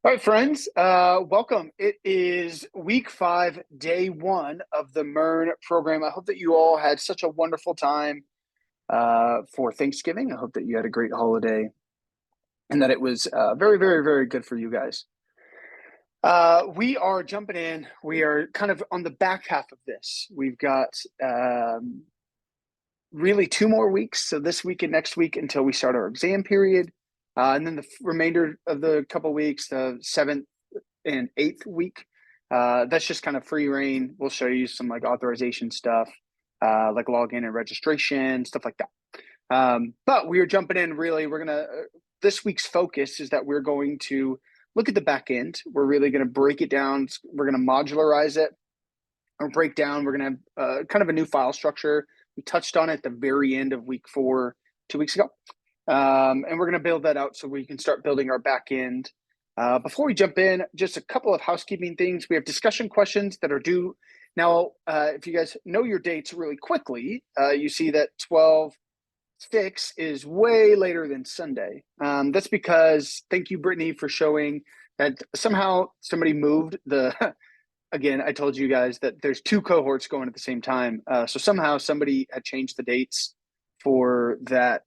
All right, friends, welcome. It is week 5, day 1 of the MERN program. I hope that you all had such a wonderful time for Thanksgiving. I hope that you had a great holiday and that it was very, very, very good for you guys. We are jumping in. We are kind of on the back half of this. We've got really 2 more weeks, so this week and next week until we start our exam period. And then the remainder of the couple weeks, the 7th and 8th week, that's just kind of free reign. We'll show you some like authorization stuff, like login and registration, stuff like that. But we are jumping in really. This week's focus is that we're going to look at the back end. We're really going to break it down. We're going to modularize it or break down. We're going to have kind of a new file structure. We touched on it at the very end of week 4, 2 weeks ago. And we're going to build that out so we can start building our back end. Before we jump in, just a couple of housekeeping things. We have discussion questions that are due. Now, if you guys know your dates really quickly, you see that 12/6 is way later than Sunday. That's because, thank you, Brittany, for showing that somehow somebody moved the, again, I told you guys that there's 2 cohorts going at the same time. So somehow somebody had changed the dates for the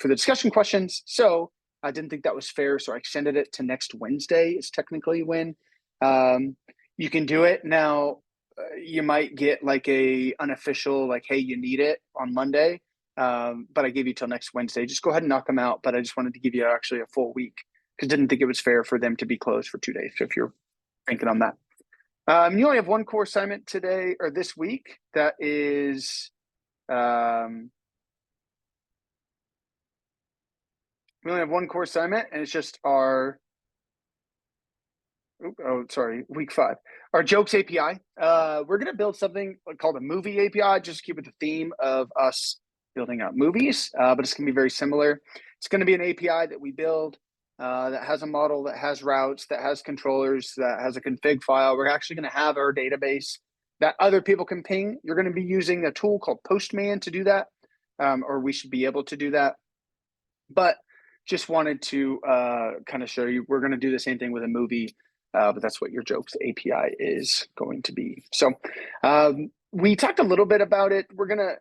discussion questions. So I didn't think that was fair, so I extended it to next Wednesday is technically when you can do it. Now, you might get like a unofficial, like, hey, you need it on Monday, but I gave you till next Wednesday. Just go ahead and knock them out, but I just wanted to give you actually a full week because didn't think it was fair for them to be closed for 2 days. So if you're thinking on that. You only have 1 core assignment today or this week. That is we only have 1 core assignment, and it's just our week 5. Our jokes API. We're going to build something called a movie API, just keep with the theme of us building out movies, but it's going to be very similar. It's going to be an API that we build that has a model, that has routes, that has controllers, that has a config file. We're actually going to have our database that other people can ping. You're going to be using a tool called Postman to do that, or we should be able to do that. But just wanted to kind of show you, we're going to do the same thing with a movie, but that's what your jokes API is going to be. So we talked a little bit about it. We're going to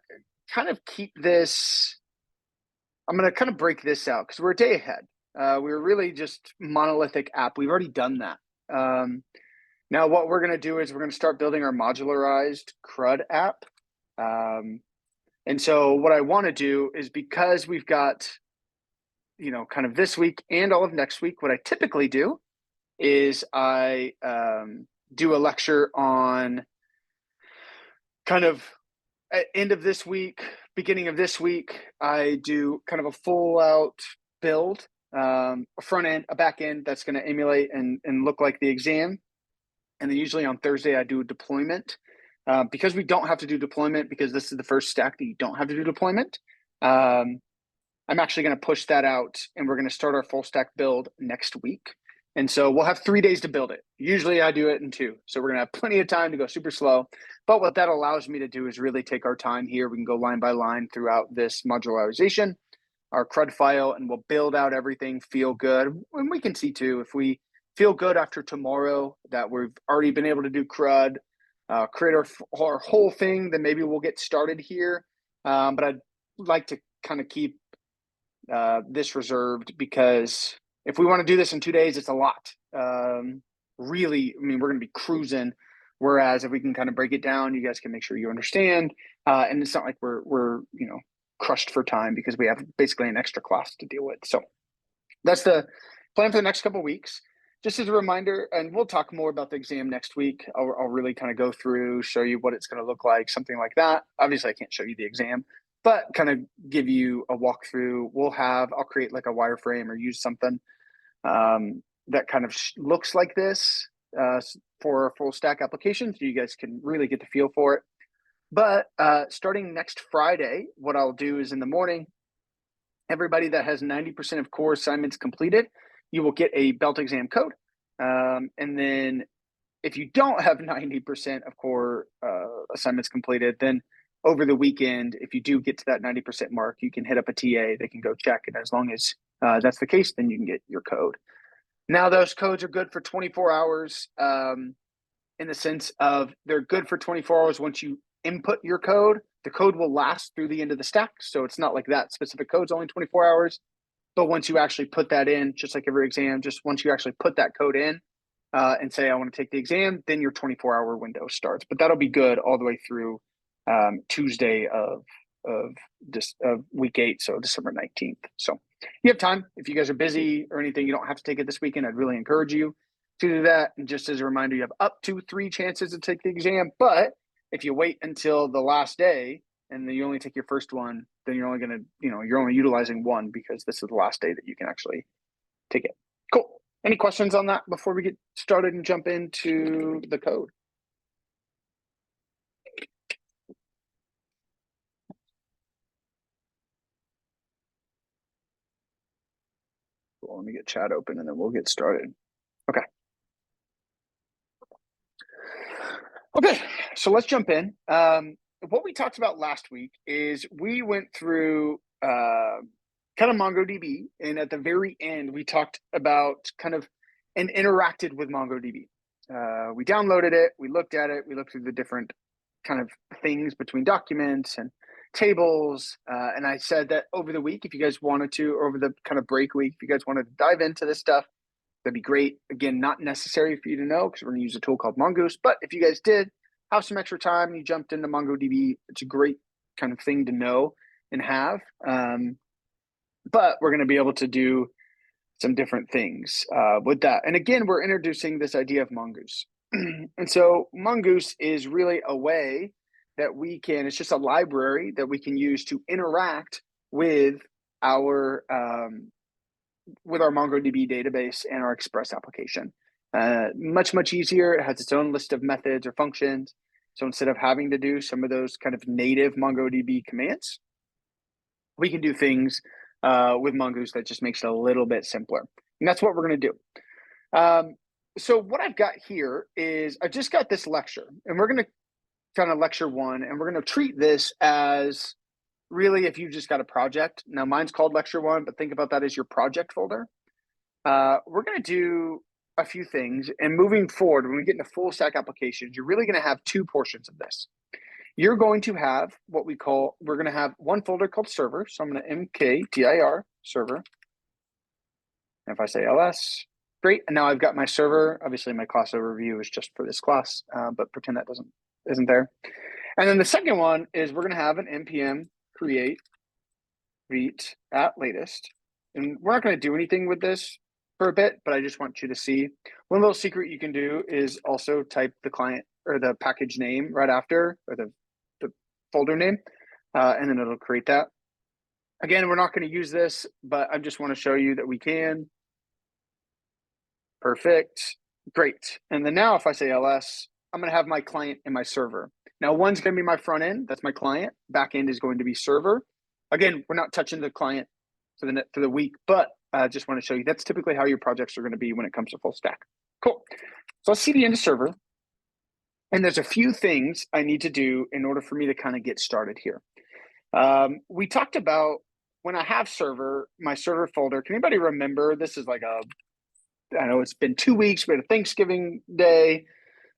kind of keep this, I'm going to kind of break this out because we're a day ahead. We were really just monolithic app. We've already done that. Now what we're going to do is we're going to start building our modularized CRUD app. And so what I want to do is, because we've got, kind of this week and all of next week, what I typically do is I do a lecture on kind of at end of this week, beginning of this week. I do kind of a full out build, a front end, a back end that's going to emulate and look like the exam. And then usually on Thursday, I do a deployment. Because we don't have to do deployment, because this is the first stack that you don't have to do deployment, I'm actually going to push that out, and we're going to start our full stack build next week. And so we'll have 3 days to build it. Usually I do it in 2. So we're going to have plenty of time to go super slow. But what that allows me to do is really take our time here. We can go line by line throughout this modularization, our CRUD file, and we'll build out everything, feel good. And we can see too, if we feel good after tomorrow that we've already been able to do CRUD, create our whole thing, then maybe we'll get started here. But I'd like to kind of keep this reserved, because if we want to do this in 2 days, it's a lot. Really, I mean, we're going to be cruising. Whereas if we can kind of break it down, you guys can make sure you understand. And it's not like we're crushed for time because we have basically an extra class to deal with. So that's the plan for the next couple of weeks. Just as a reminder, and we'll talk more about the exam next week. I'll really kind of go through, show you what it's going to look like, something like that. Obviously, I can't show you the exam, but kind of give you a walkthrough. I'll create like a wireframe or use something that kind of looks like this for a full stack application, so you guys can really get the feel for it. But starting next Friday, what I'll do is in the morning, everybody that has 90% of core assignments completed, you will get a belt exam code. And then if you don't have 90% of core assignments completed, then over the weekend, if you do get to that 90% mark, you can hit up a TA. They can go check it. As long as that's the case, then you can get your code. Now those codes are good for 24 hours in the sense of they're good for 24 hours once you input your code. The code will last through the end of the stack. So it's not like that specific code's only 24 hours. But once you actually put that in, just like every exam, just once you actually put that code in and say, I want to take the exam, then your 24-hour window starts. But that'll be good all the way through Tuesday of week 8, so December 19th. So you have time. If you guys are busy or anything, you don't have to take it this weekend. I'd really encourage you to do that. And just as a reminder, you have up to 3 chances to take the exam. But if you wait until the last day and then you only take your first one, then you're only going to, you're only utilizing one because this is the last day that you can actually take it. Cool. Any questions on that before we get started and jump into the code? Cool. Let me get chat open and then we'll get started. Okay. Okay, so let's jump in. What we talked about last week is we went through kind of MongoDB, and at the very end, we talked about kind of and interacted with MongoDB. We downloaded it, we looked at it, we looked through the different kind of things between documents and tables, and I said that over the week, if you guys wanted to, or over the kind of break week, if you guys wanted to dive into this stuff, that'd be great. Again, not necessary for you to know because we're going to use a tool called Mongoose. But if you guys did have some extra time and you jumped into MongoDB, it's a great kind of thing to know and have. But we're going to be able to do some different things with that. And again, we're introducing this idea of Mongoose. And so Mongoose is really a way that we can, it's just a library that we can use to interact with our MongoDB database and our Express application. Much easier. It has its own list of methods or functions. So instead of having to do some of those kind of native MongoDB commands, we can do things with Mongoose that just makes it a little bit simpler. And that's what we're going to do. So what I've got here is I just got this lecture, and we're going to kind of lecture 1, and we're going to treat this as really if you just got a project. Now mine's called lecture 1, but think about that as your project folder. We're going to do a few things, and moving forward, when we get into full stack applications, you're really going to have 2 portions of this. You're going to have what we're going to have one folder called server. So I'm going to mkdir server. And if I say ls, great. And now I've got my server. Obviously my class overview is just for this class, but pretend that isn't there. And then the second one is we're going to have an npm create read at latest. And we're not going to do anything with this for a bit, but I just want you to see. One little secret you can do is also type the client or the package name right after, or the folder name, and then it'll create that. Again, we're not going to use this, but I just want to show you that we can. Perfect. Great. And then now if I say ls, I'm going to have my client and my server. Now one's going to be my front end. That's my client. Back end is going to be server. Again, we're not touching the client for the week, but I just want to show you that's typically how your projects are going to be when it comes to full stack. Cool. So let's cd into server. And there's a few things I need to do in order for me to kind of get started here. We talked about when I have my server folder. Can anybody remember? This is like I know it's been 2 weeks. We had a Thanksgiving day.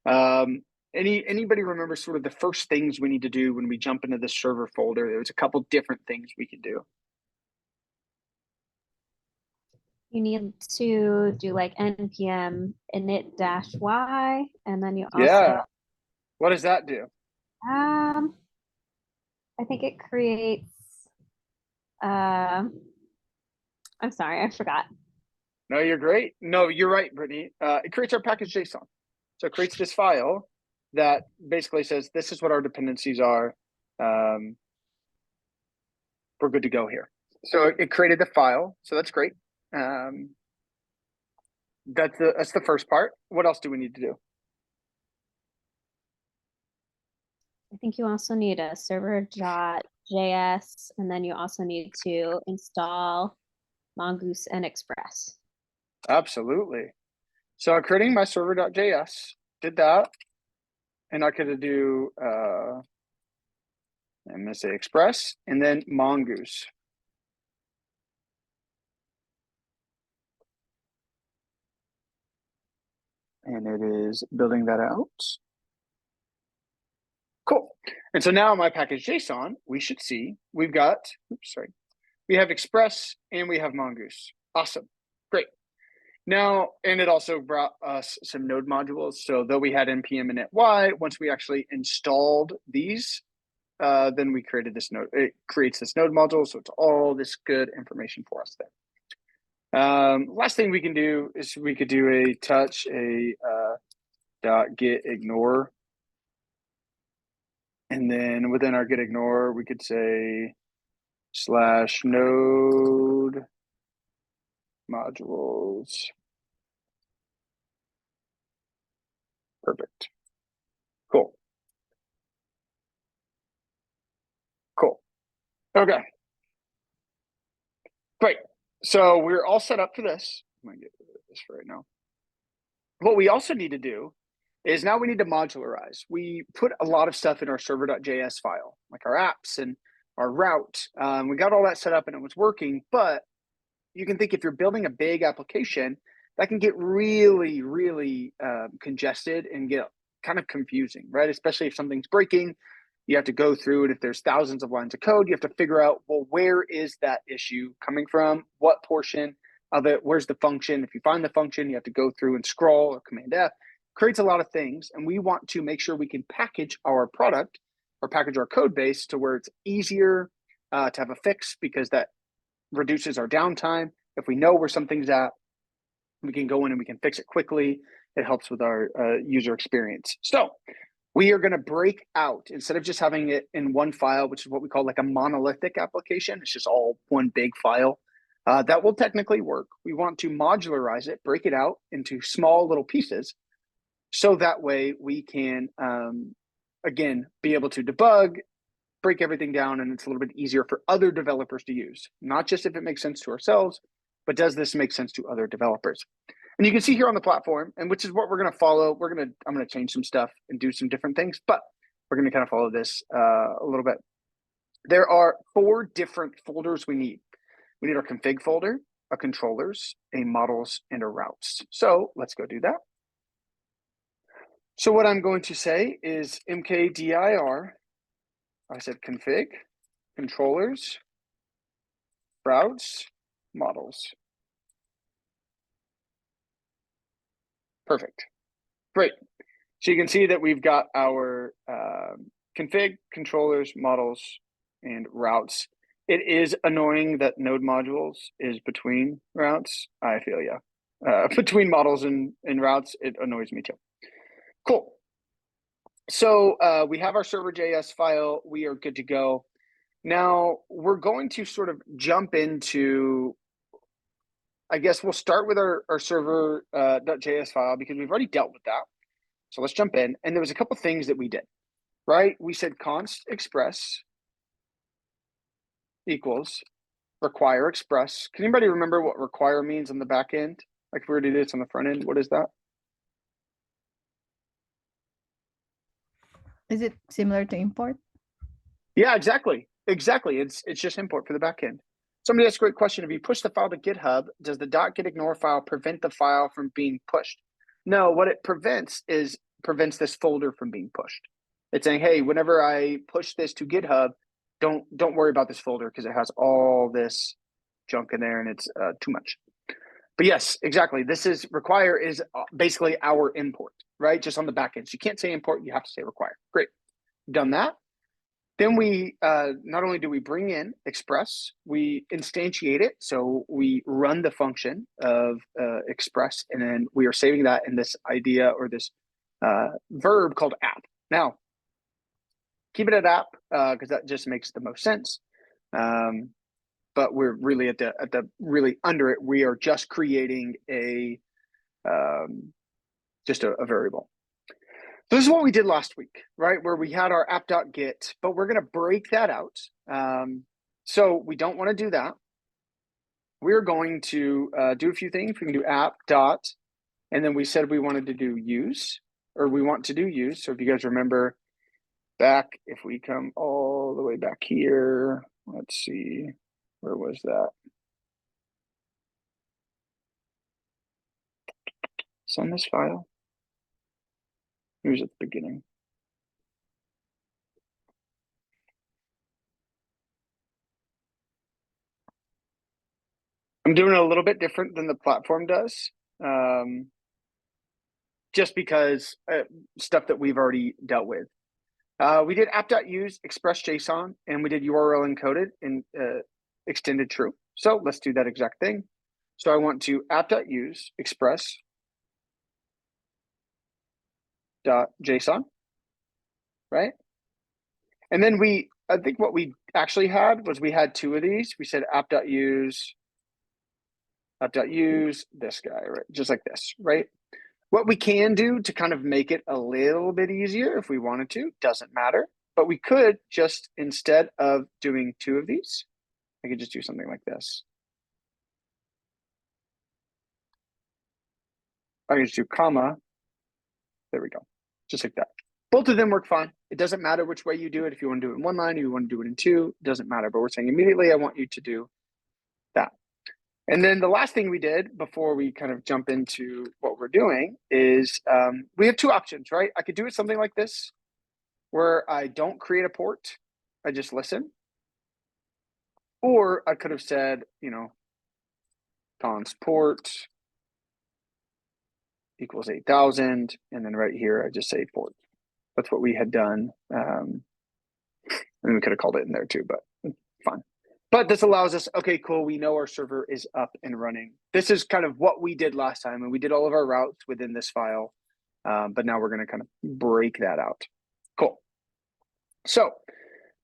Anybody remember sort of the first things we need to do when we jump into the server folder? There's a couple different things we can do. You need to do like npm init-y, and then you also What does that do? I think it creates I'm sorry, I forgot. No, you're great. No, you're right, Brittany. It creates our package JSON. So it creates this file that basically says this is what our dependencies are. We're good to go here. So it created the file. So that's great. That's the first part. What else do we need to do? I think you also need a server.js, and then you also need to install Mongoose and Express. Absolutely. So I'm creating my server.js, did that. And I could do, I'm going to say Express and then Mongoose. and it is building that out. Cool. And so now my package JSON, we should see we've got, we have Express and we have Mongoose. Awesome. Great. Now, and it also brought us some node modules. So though we had npm and netY, once we actually installed these, then we created this node. It creates this node module. So it's all this good information for us there. Last thing we can do is we could do a touch, dot get ignore. And then within our get ignore, we could say / node modules. Perfect. Cool. Cool. Okay. Great. So we're all set up for this. I'm going to get rid of this for right now. What we also need to do is now we need to modularize. We put a lot of stuff in our server.js file, like our apps and our route. We got all that set up and it was working, but you can think if you're building a big application, that can get really, really congested and get kind of confusing, right? Especially if something's breaking, you have to go through it. If there's thousands of lines of code, you have to figure out, well, where is that issue coming from? What portion of it? Where's the function? If you find the function, you have to go through and scroll or Command F. Creates a lot of things. And we want to make sure we can package our product or package our code base to where it's easier to have a fix, because that reduces our downtime. If we know where something's at, we can go in and we can fix it quickly. It helps with our user experience. So we are going to break out, instead of just having it in one file, which is what we call like a monolithic application. It's just all one big file. That will technically work. We want to modularize it, break it out into small little pieces. So that way we can, again, be able to debug, break everything down, and it's a little bit easier for other developers to use. Not just if it makes sense to ourselves, but does this make sense to other developers? And you can see here on the platform, and which is what we're going to follow. I'm going to change some stuff and do some different things, but we're going to kind of follow this a little bit. There are 4 different folders we need. We need our config folder, a controllers, a models, and a routes. So let's go do that. So what I'm going to say is mkdir, I said config, controllers, routes, models. Perfect. Great. So you can see that we've got our config, controllers, models, and routes. It is annoying that node modules is between routes. I feel yeah. Between models and routes, it annoys me too. Cool. So we have our server.js file. We are good to go. Now we're going to sort of jump into, I guess we'll start with our server.js file because we've already dealt with that. So let's jump in. And there was a couple things that we did, right? We said const express equals require express. Can anybody remember what require means on the back end? Like if we were to do this on the front end, what is that? Is it similar to import? Yeah, exactly. Exactly. It's just import for the back end. Somebody asked a great question. If you push the file to GitHub, does the .getignore file prevent the file from being pushed? No, what it prevents this folder from being pushed. It's saying, hey, whenever I push this to GitHub, don't worry about this folder because it has all this junk in there and it's too much. But yes, exactly. This is require is basically our import, right? Just on the back end. So you can't say import, you have to say require. Great. Done that. Then we not only do we bring in express, we instantiate it. So we run the function of express, and then we are saving that in this idea or this verb called app. Now, keep it at app because that just makes the most sense. But we're really at the really under it. We are just creating a variable. So this is what we did last week, right? Where we had our app.get, but we're going to break that out. So we don't want to do that. We're going to do a few things. We can do app dot, and then we said we wanted to do use, or we want to do use. So if you guys remember back, if we come all the way back here, let's see, where was that? It's on this file. Here's at the beginning. I'm doing it a little bit different than the platform does, just because stuff that we've already dealt with. We did app.use express JSON, and we did URL encoded and extended true. So let's do that exact thing. So I want to app.use express .json, right? And then I think what we actually had was we had two of these. We said app.use this guy, right? Just like this, right? What we can do to kind of make it a little bit easier if we wanted to, doesn't matter. But we could just, instead of doing two of these, I could just do something like this. I can just do comma. There we go. Just like that. Both of them work fine. It doesn't matter which way you do it. If you want to do it in one line, or you want to do it in two, it doesn't matter. But we're saying immediately, I want you to do that. And then the last thing we did before we kind of jump into what we're doing is we have two options, right? I could do it something like this, where I don't create a port, I just listen. Or I could have said, cons port equals 8,000. And then right here, I just say port. That's what we had done. And we could have called it in there too, but fine. But this allows us, okay, cool. We know our server is up and running. This is kind of what we did last time. And we did all of our routes within this file. But now we're going to kind of break that out. Cool. So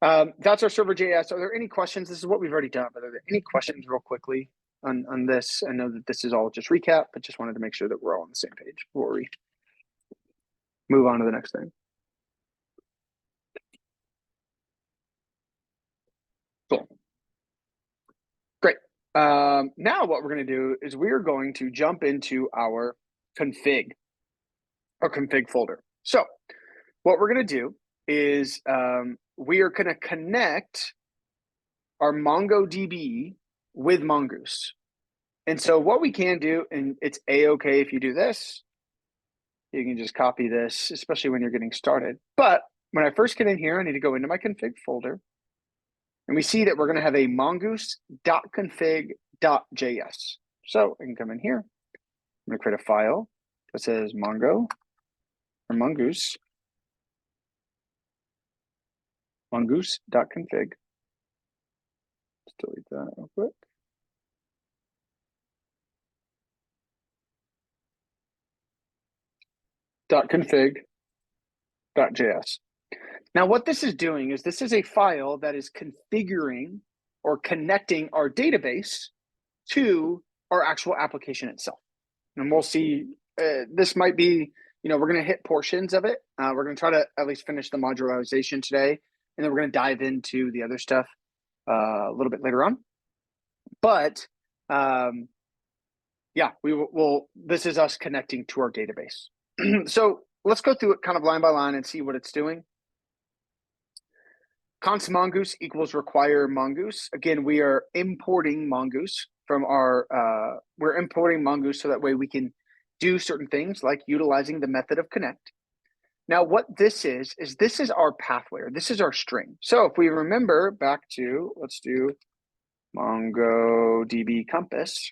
that's our server.js. Are there any questions? This is what we've already done, but are there any questions real quickly on this? I know that this is all just recap, but just wanted to make sure that we're all on the same page before we move on to the next thing. Cool. Great. Now what we're going to do is we're going to jump into our config folder. So what we're going to do is we are going to connect our MongoDB with Mongoose. And so what we can do, and it's a-okay if you do this, you can just copy this, especially when you're getting started. But when I first get in here, I need to go into my config folder. And we see that we're going to have a mongoose.config.js. So I can come in here. I'm going to create a file that says mongoose. Mongoose.config. Let's delete that real quick. .config.js. Now what this is doing is this is a file that is configuring or connecting our database to our actual application itself. And we'll see, this might be, we're going to hit portions of it. We're going to try to at least finish the modularization today, and then we're going to dive into the other stuff a little bit later on. But yeah, this is us connecting to our database. So let's go through it kind of line by line and see what it's doing. Const mongoose equals require mongoose. Again, we are importing mongoose from we're importing mongoose so that way we can do certain things like utilizing the method of connect. Now, what this is this is our pathway, or this is our string. So if we remember back to, let's do MongoDB compass.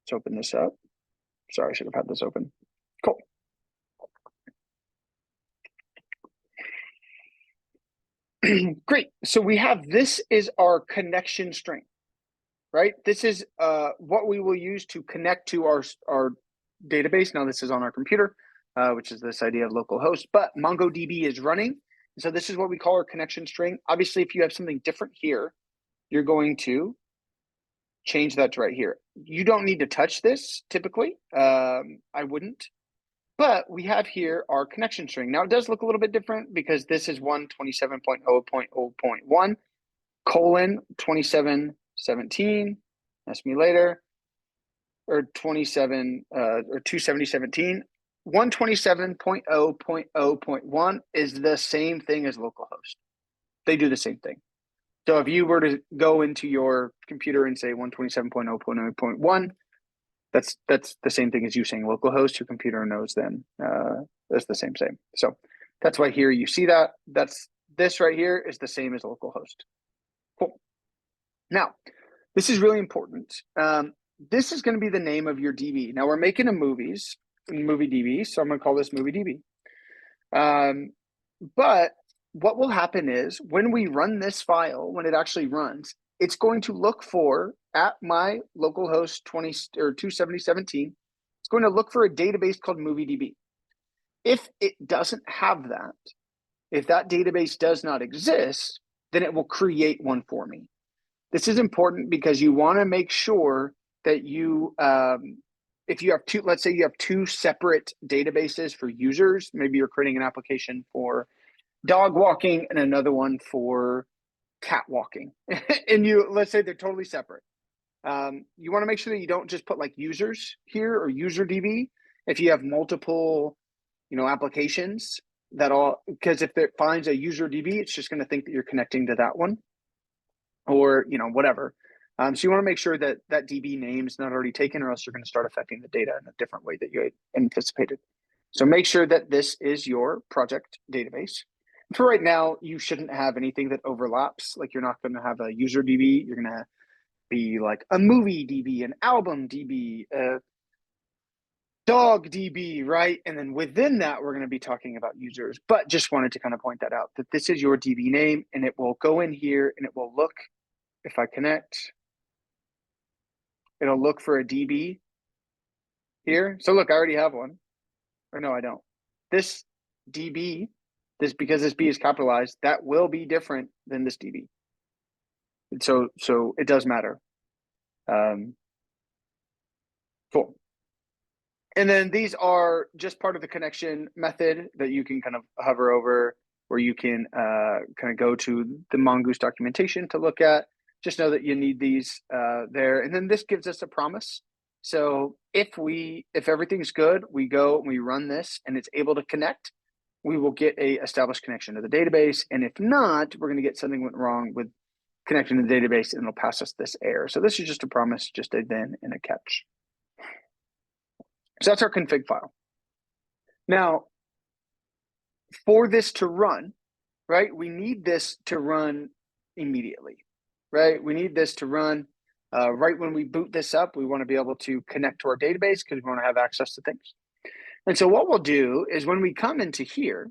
Let's open this up. Sorry, I should have had this open. Cool. Great. So we have, this is our connection string, right? This is what we will use to connect to our database. Now this is on our computer, which is this idea of localhost, but MongoDB is running. So this is what we call our connection string. Obviously, if you have something different here, you're going to change that to right here. You don't need to touch this typically. I wouldn't. But we have here our connection string. Now it does look a little bit different because this is 127.0.0.1 colon 2717. Ask me later. Or 27017. 127.0.0.1 is the same thing as localhost. They do the same thing. So if you were to go into your computer and say 127.0.0.1, That's the same thing as you saying localhost. Your computer knows then. That's the same. So that's why here you see that. This right here is the same as localhost. Cool. Now, this is really important. This is going to be the name of your DB. Now we're making a movie DB, so I'm going to call this movie DB. But what will happen is when we run this file, when it actually runs, it's going to look for at my localhost 20 or 27017. It's going to look for a database called MovieDB. If it doesn't have that, if that database does not exist, then it will create one for me. This is important because you want to make sure that you, if you have two, let's say you have two separate databases for users, maybe you're creating an application for dog walking and another one for cat walking, and let's say they're totally separate. You want to make sure that you don't just put like users here or user DB. If you have multiple, applications because if it finds a user DB, it's just going to think that you're connecting to that one or, whatever. So you want to make sure that that DB name is not already taken, or else you're going to start affecting the data in a different way that you anticipated. So make sure that this is your project database. For right now, you shouldn't have anything that overlaps. Like you're not going to have a user DB. You're going to be like a movie DB, an album DB, a dog DB, right? And then within that, we're going to be talking about users. But just wanted to kind of point that out, that this is your DB name, and it will go in here and it will look, if I connect, it'll look for a DB here. So look, I already have one. Or no, I don't. This DB, because this B is capitalized, that will be different than this DB. And so it does matter. Cool. And then these are just part of the connection method that you can kind of hover over, where you can kind of go to the Mongoose documentation to look at. Just know that you need these there. And then this gives us a promise. So if everything's good, we go and we run this and it's able to connect, we will get a established connection to the database. And if not, we're going to get something went wrong with connecting to the database and it'll pass us this error. So this is just a promise, just a then and a catch. So that's our config file. Now, for this to run, right, we need this to run immediately, right? We need this to run right when we boot this up. We want to be able to connect to our database because we want to have access to things. And so what we'll do is when we come into here,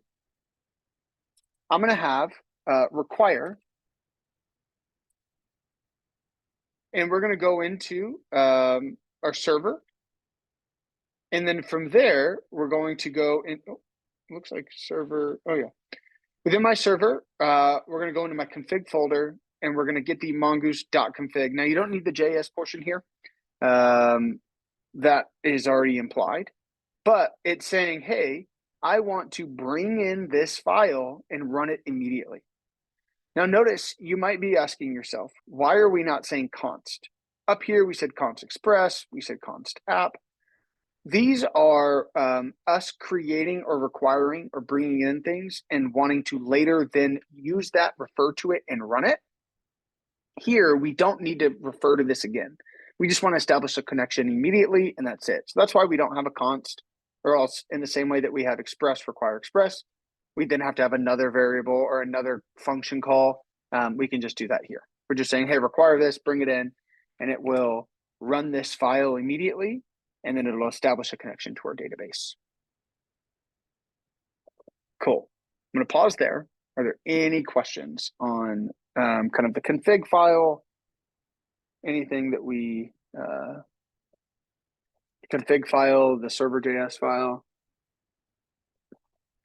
I'm going to have require, and we're going to go into our server. And then from there, we're going to go in, looks like server, oh yeah. Within my server, we're going to go into my config folder and we're going to get the mongoose.config. Now you don't need the JS portion here. That is already implied, but it's saying, hey, I want to bring in this file and run it immediately. Now notice you might be asking yourself, why are we not saying const? Up here, we said const express, we said const app. These are us creating or requiring or bringing in things and wanting to later then use that, refer to it, and run it. Here, we don't need to refer to this again. We just want to establish a connection immediately, and that's it. So that's why we don't have a const, or else in the same way that we have express, require express, we then have to have another variable or another function call. We can just do that here. We're just saying, hey, require this, bring it in, and it will run this file immediately. And then it'll establish a connection to our database. Cool. I'm going to pause there. Are there any questions on kind of the config file? Anything that we, config file, the server.js file,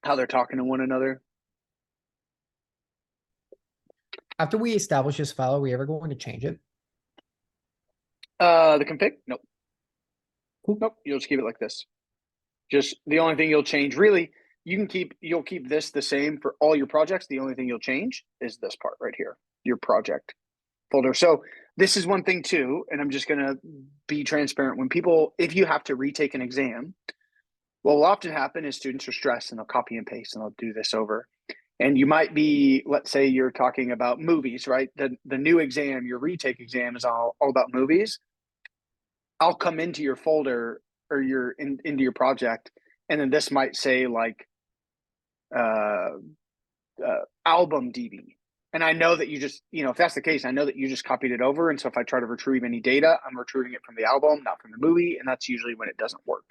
how they're talking to one another? After we establish this file, are we ever going to change it? The config? Nope. Cool. Nope. You'll just keep it like this. Just the only thing you'll change, really, you'll keep this the same for all your projects. The only thing you'll change is this part right here, your project folder. So this is one thing too, and I'm just going to be transparent. If you have to retake an exam, what will often happen is students are stressed and they'll copy and paste and they'll do this over. And you might be, let's say you're talking about movies, right? The new exam, your retake exam is all about movies. I'll come into your folder or into your project, and then this might say like album DB. And I know that you just, if that's the case, I know that you just copied it over. And so if I try to retrieve any data, I'm retrieving it from the album, not from the movie. And that's usually when it doesn't work.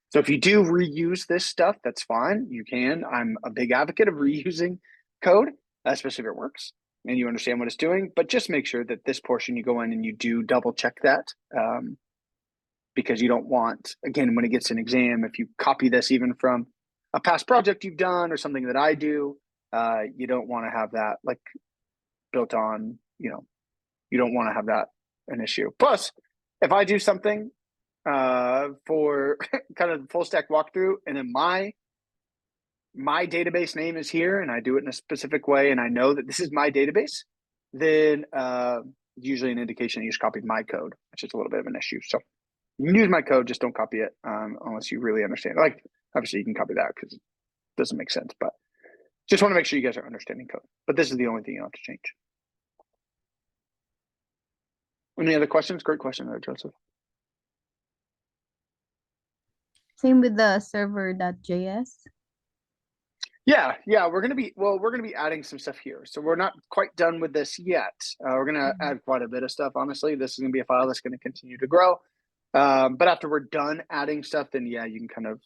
So if you do reuse this stuff, that's fine. You can. I'm a big advocate of reusing code, especially if it works and you understand what it's doing. But just make sure that this portion you go in and you do double check that, because you don't want, again, when it gets an exam, if you copy this even from a past project you've done or something that I do, you don't want to have that like built on, you don't want to have that an issue. Plus, if I do something for kind of the full stack walkthrough, and then my database name is here, and I do it in a specific way, and I know that this is my database, then usually an indication that you just copied my code, which is a little bit of an issue. So you can use my code, just don't copy it unless you really understand. Like, obviously, you can copy that because it doesn't make sense, but just want to make sure you guys are understanding code. But this is the only thing you have to change. Any other questions? Great question there, Joseph. Same with the server.js. Yeah, we're gonna be adding some stuff here. So we're not quite done with this yet. We're gonna add quite a bit of stuff. Honestly, this is gonna be a file that's gonna continue to grow. But after we're done adding stuff, then yeah, you can kind of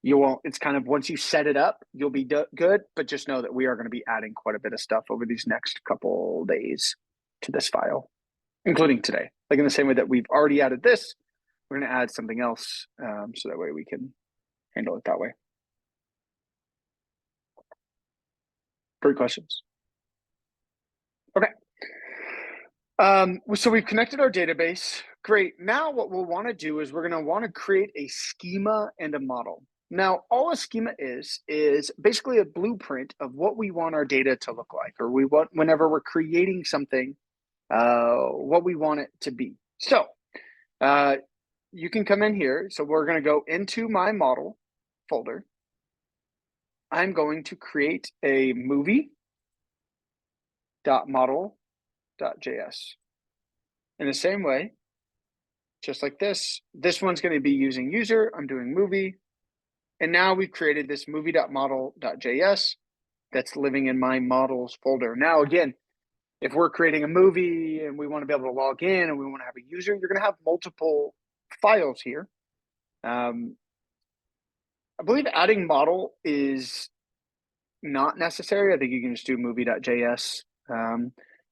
you won't. It's kind of once you set it up, you'll be good. But just know that we are going to be adding quite a bit of stuff over these next couple days to this file, including today. Like in the same way that we've already added this, we're going to add something else, so that way we can handle it that way. Great questions. Okay. So we've connected our database. Great. Now what we'll want to do is we're going to want to create a schema and a model. Now, all a schema is basically a blueprint of what we want our data to look like, or we want whenever we're creating something, what we want it to be. So you can come in here. So we're going to go into my model folder. I'm going to create a movie.model.js. In the same way, just like this one's going to be using user. I'm doing movie. And now we've created this movie.model.js that's living in my models folder. Now, again, if we're creating a movie and we want to be able to log in and we want to have a user, you're going to have multiple files here. I believe adding model is not necessary. I think you can just do movie.js.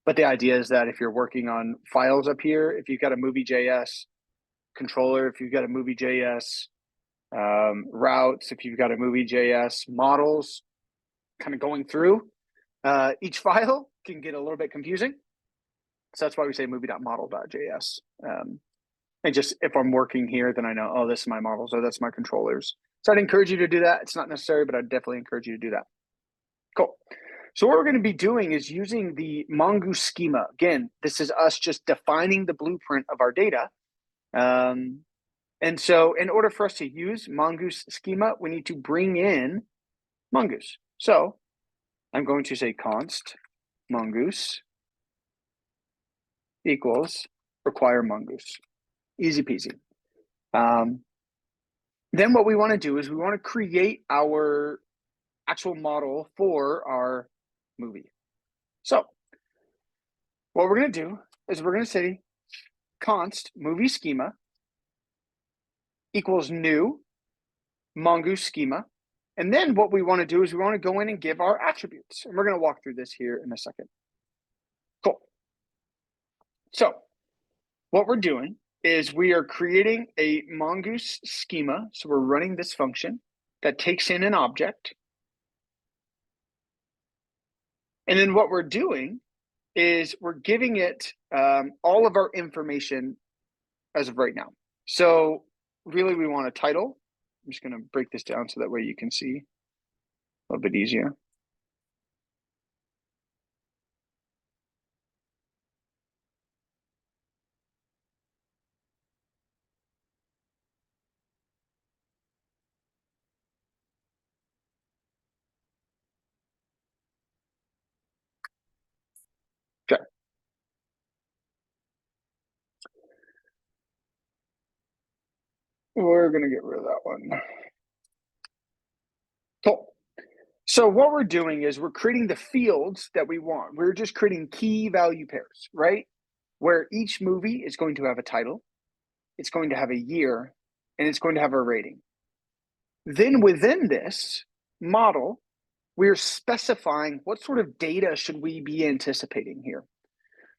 But the idea is that if you're working on files up here, if you've got a movie.js controller, if you've got a movie.js routes, if you've got a movie.js models kind of going through, each file can get a little bit confusing. So that's why we say movie.model.js. And just if I'm working here, then I know, oh, this is my models, or that's my controllers. So I'd encourage you to do that. It's not necessary, but I'd definitely encourage you to do that. Cool. So what we're going to be doing is using the Mongoose schema. Again, this is us just defining the blueprint of our data. And so in order for us to use Mongoose schema, we need to bring in Mongoose. So I'm going to say const Mongoose equals require Mongoose. Easy peasy. Then what we want to do is we want to create our actual model for our movie. So what we're going to do is we're going to say const movie schema equals new Mongoose schema. And then what we want to do is we want to go in and give our attributes. And we're going to walk through this here in a second. Cool. So what we're doing is we are creating a Mongoose schema. So we're running this function that takes in an object. And then what we're doing is we're giving it all of our information as of right now. So really we want a title. I'm just going to break this down so that way you can see a little bit easier. Okay. We're going to get rid of that one. Cool. So what we're doing is we're creating the fields that we want. We're just creating key value pairs, right? Where each movie is going to have a title, it's going to have a year, and it's going to have a rating. Then within this model, we're specifying what sort of data should we be anticipating here.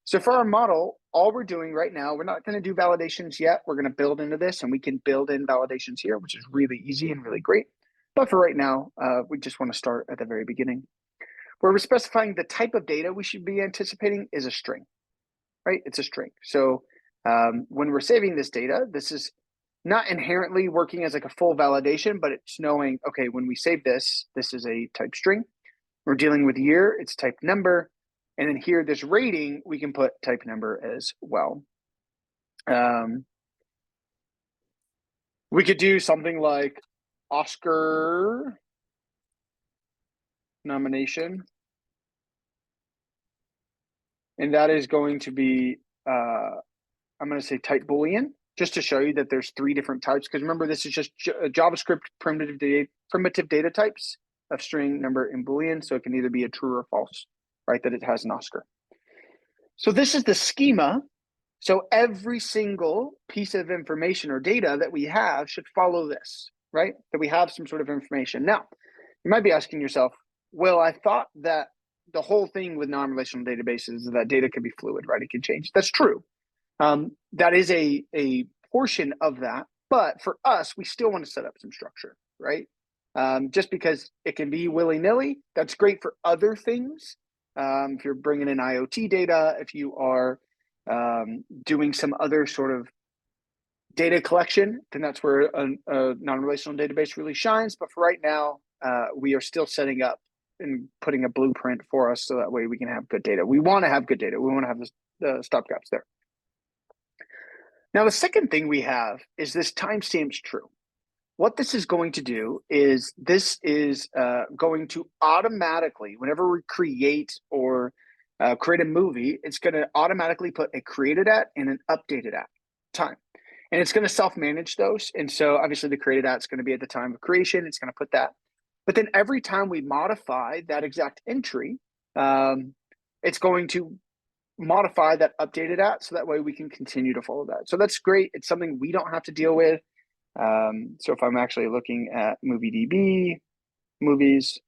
So for our model, all we're doing right now, we're not going to do validations yet. We're going to build into this, and we can build in validations here, which is really easy and really great. But for right now, we just want to start at the very beginning. Where we're specifying the type of data we should be anticipating is a string, right? It's a string. So when we're saving this data, this is not inherently working as like a full validation, but it's knowing, okay, when we save this, this is a type string. We're dealing with year, it's type number. And then here, this rating, we can put type number as well. We could do something like Oscar nomination. And that is going to be, I'm going to say type Boolean, just to show you that there's 3 different types. Because remember, this is just JavaScript primitive data types of string, number, and Boolean. So it can either be a true or false, right? That it has an Oscar. So this is the schema. So every single piece of information or data that we have should follow this, right? That we have some sort of information. Now, you might be asking yourself, well, I thought that the whole thing with non-relational databases is that data can be fluid, right? It can change. That's true. That is a portion of that. But for us, we still want to set up some structure, right? Just because it can be willy-nilly, that's great for other things. If you're bringing in IoT data, if you are doing some other sort of data collection, then that's where a non-relational database really shines. But for right now, we are still setting up and putting a blueprint for us so that way we can have good data. We want to have good data. We want to have the stopgaps there. Now, the second thing we have is this timestamps true. What this is going to do is this is going to automatically, whenever we create or create a movie, it's going to automatically put a created at and an updated at time. And it's going to self-manage those. And so obviously the created at is going to be at the time of creation. It's going to put that. But then every time we modify that exact entry, it's going to modify that updated at, so that way we can continue to follow that. So that's great. It's something we don't have to deal with. So if I'm actually looking at MovieDB, movies,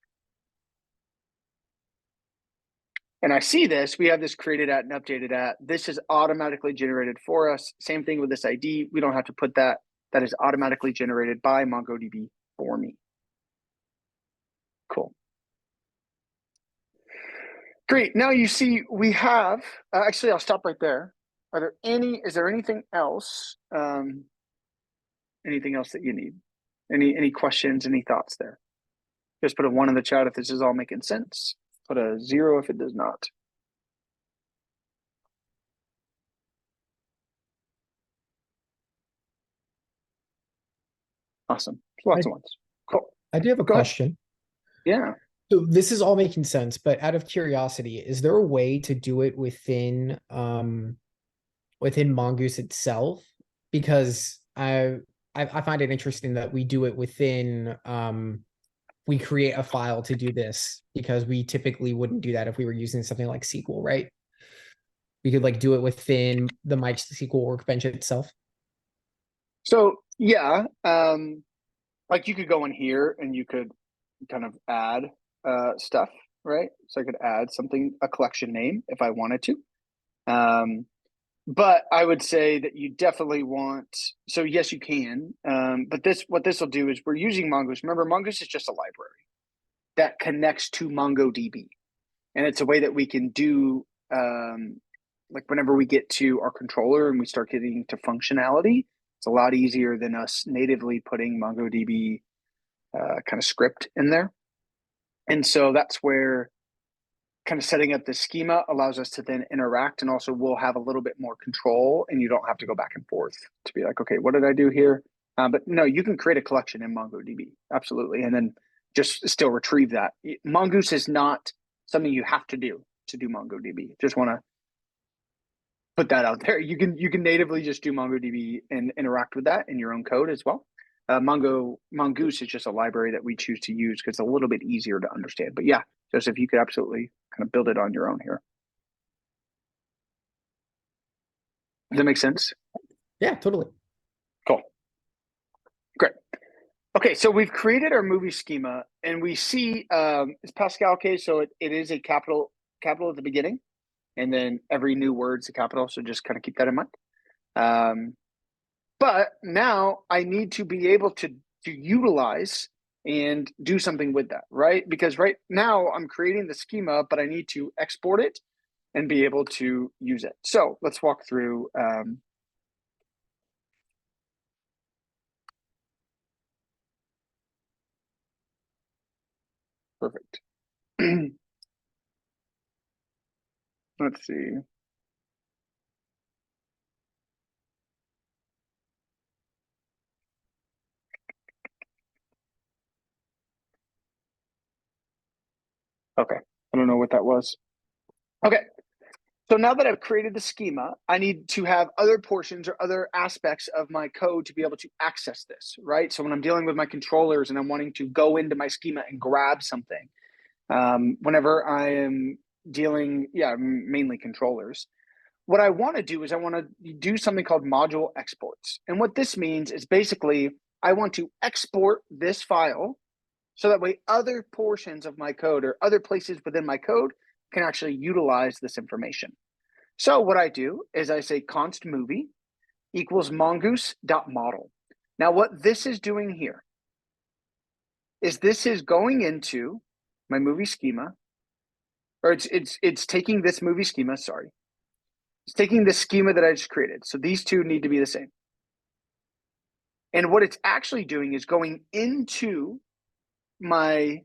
and I see this, we have this created at and updated at. This is automatically generated for us. Same thing with this ID. We don't have to put that. That is automatically generated by MongoDB for me. Cool. Great. Now you see we have, actually, I'll stop right there. Is there anything else? Anything else that you need? Any questions, any thoughts there? Just put a 1 in the chat if this is all making sense. Put a 0 if it does not. Awesome. Lots of ones. Cool. I do have a Go ahead. question. Yeah. So this is all making sense, but out of curiosity, is there a way to do it within Mongoose itself? Because I find it interesting that we do it within we create a file to do this, because we typically wouldn't do that if we were using something like SQL, right? We could like do it within the MySQL workbench itself. So yeah, like you could go in here and you could kind of add stuff, right? So I could add something, a collection name if I wanted to. But I would say that you definitely want, so yes, you can. But what this will do is we're using Mongoose. Remember, Mongoose is just a library that connects to MongoDB. And it's a way that we can do, like whenever we get to our controller and we start getting to functionality, it's a lot easier than us natively putting MongoDB kind of script in there. And so that's where kind of setting up the schema allows us to then interact, and also we'll have a little bit more control, and you don't have to go back and forth to be like, okay, what did I do here? But no, you can create a collection in MongoDB, absolutely, and then just still retrieve that. Mongoose is not something you have to do MongoDB. Just want to put that out there. You can natively just do MongoDB and interact with that in your own code as well. Mongoose is just a library that we choose to use because it's a little bit easier to understand. But yeah, Joseph, you could absolutely kind of build it on your own here. Does that make sense? Yeah, totally. Cool. Great. Okay, so we've created our movie schema, and we see it's Pascal case, so it is a capital at the beginning, and then every new word's a capital. So just kind of keep that in mind. But now I need to be able to utilize and do something with that, right? Because right now I'm creating the schema, but I need to export it and be able to use it. So let's walk through. Perfect. Let's see. Okay, I don't know what that was. Okay, so now that I've created the schema, I need to have other portions or other aspects of my code to be able to access this, right? So when I'm dealing with my controllers and I'm wanting to go into my schema and grab something, whenever I am dealing, mainly controllers, what I want to do is I want to do something called module exports. And what this means is basically I want to export this file so that way other portions of my code or other places within my code can actually utilize this information. So what I do is I say const movie equals mongoose.model. Now what this is doing here is this is going into my movie schema, or it's taking this movie schema, sorry. It's taking the schema that I just created. So these two need to be the same. And what it's actually doing is going into my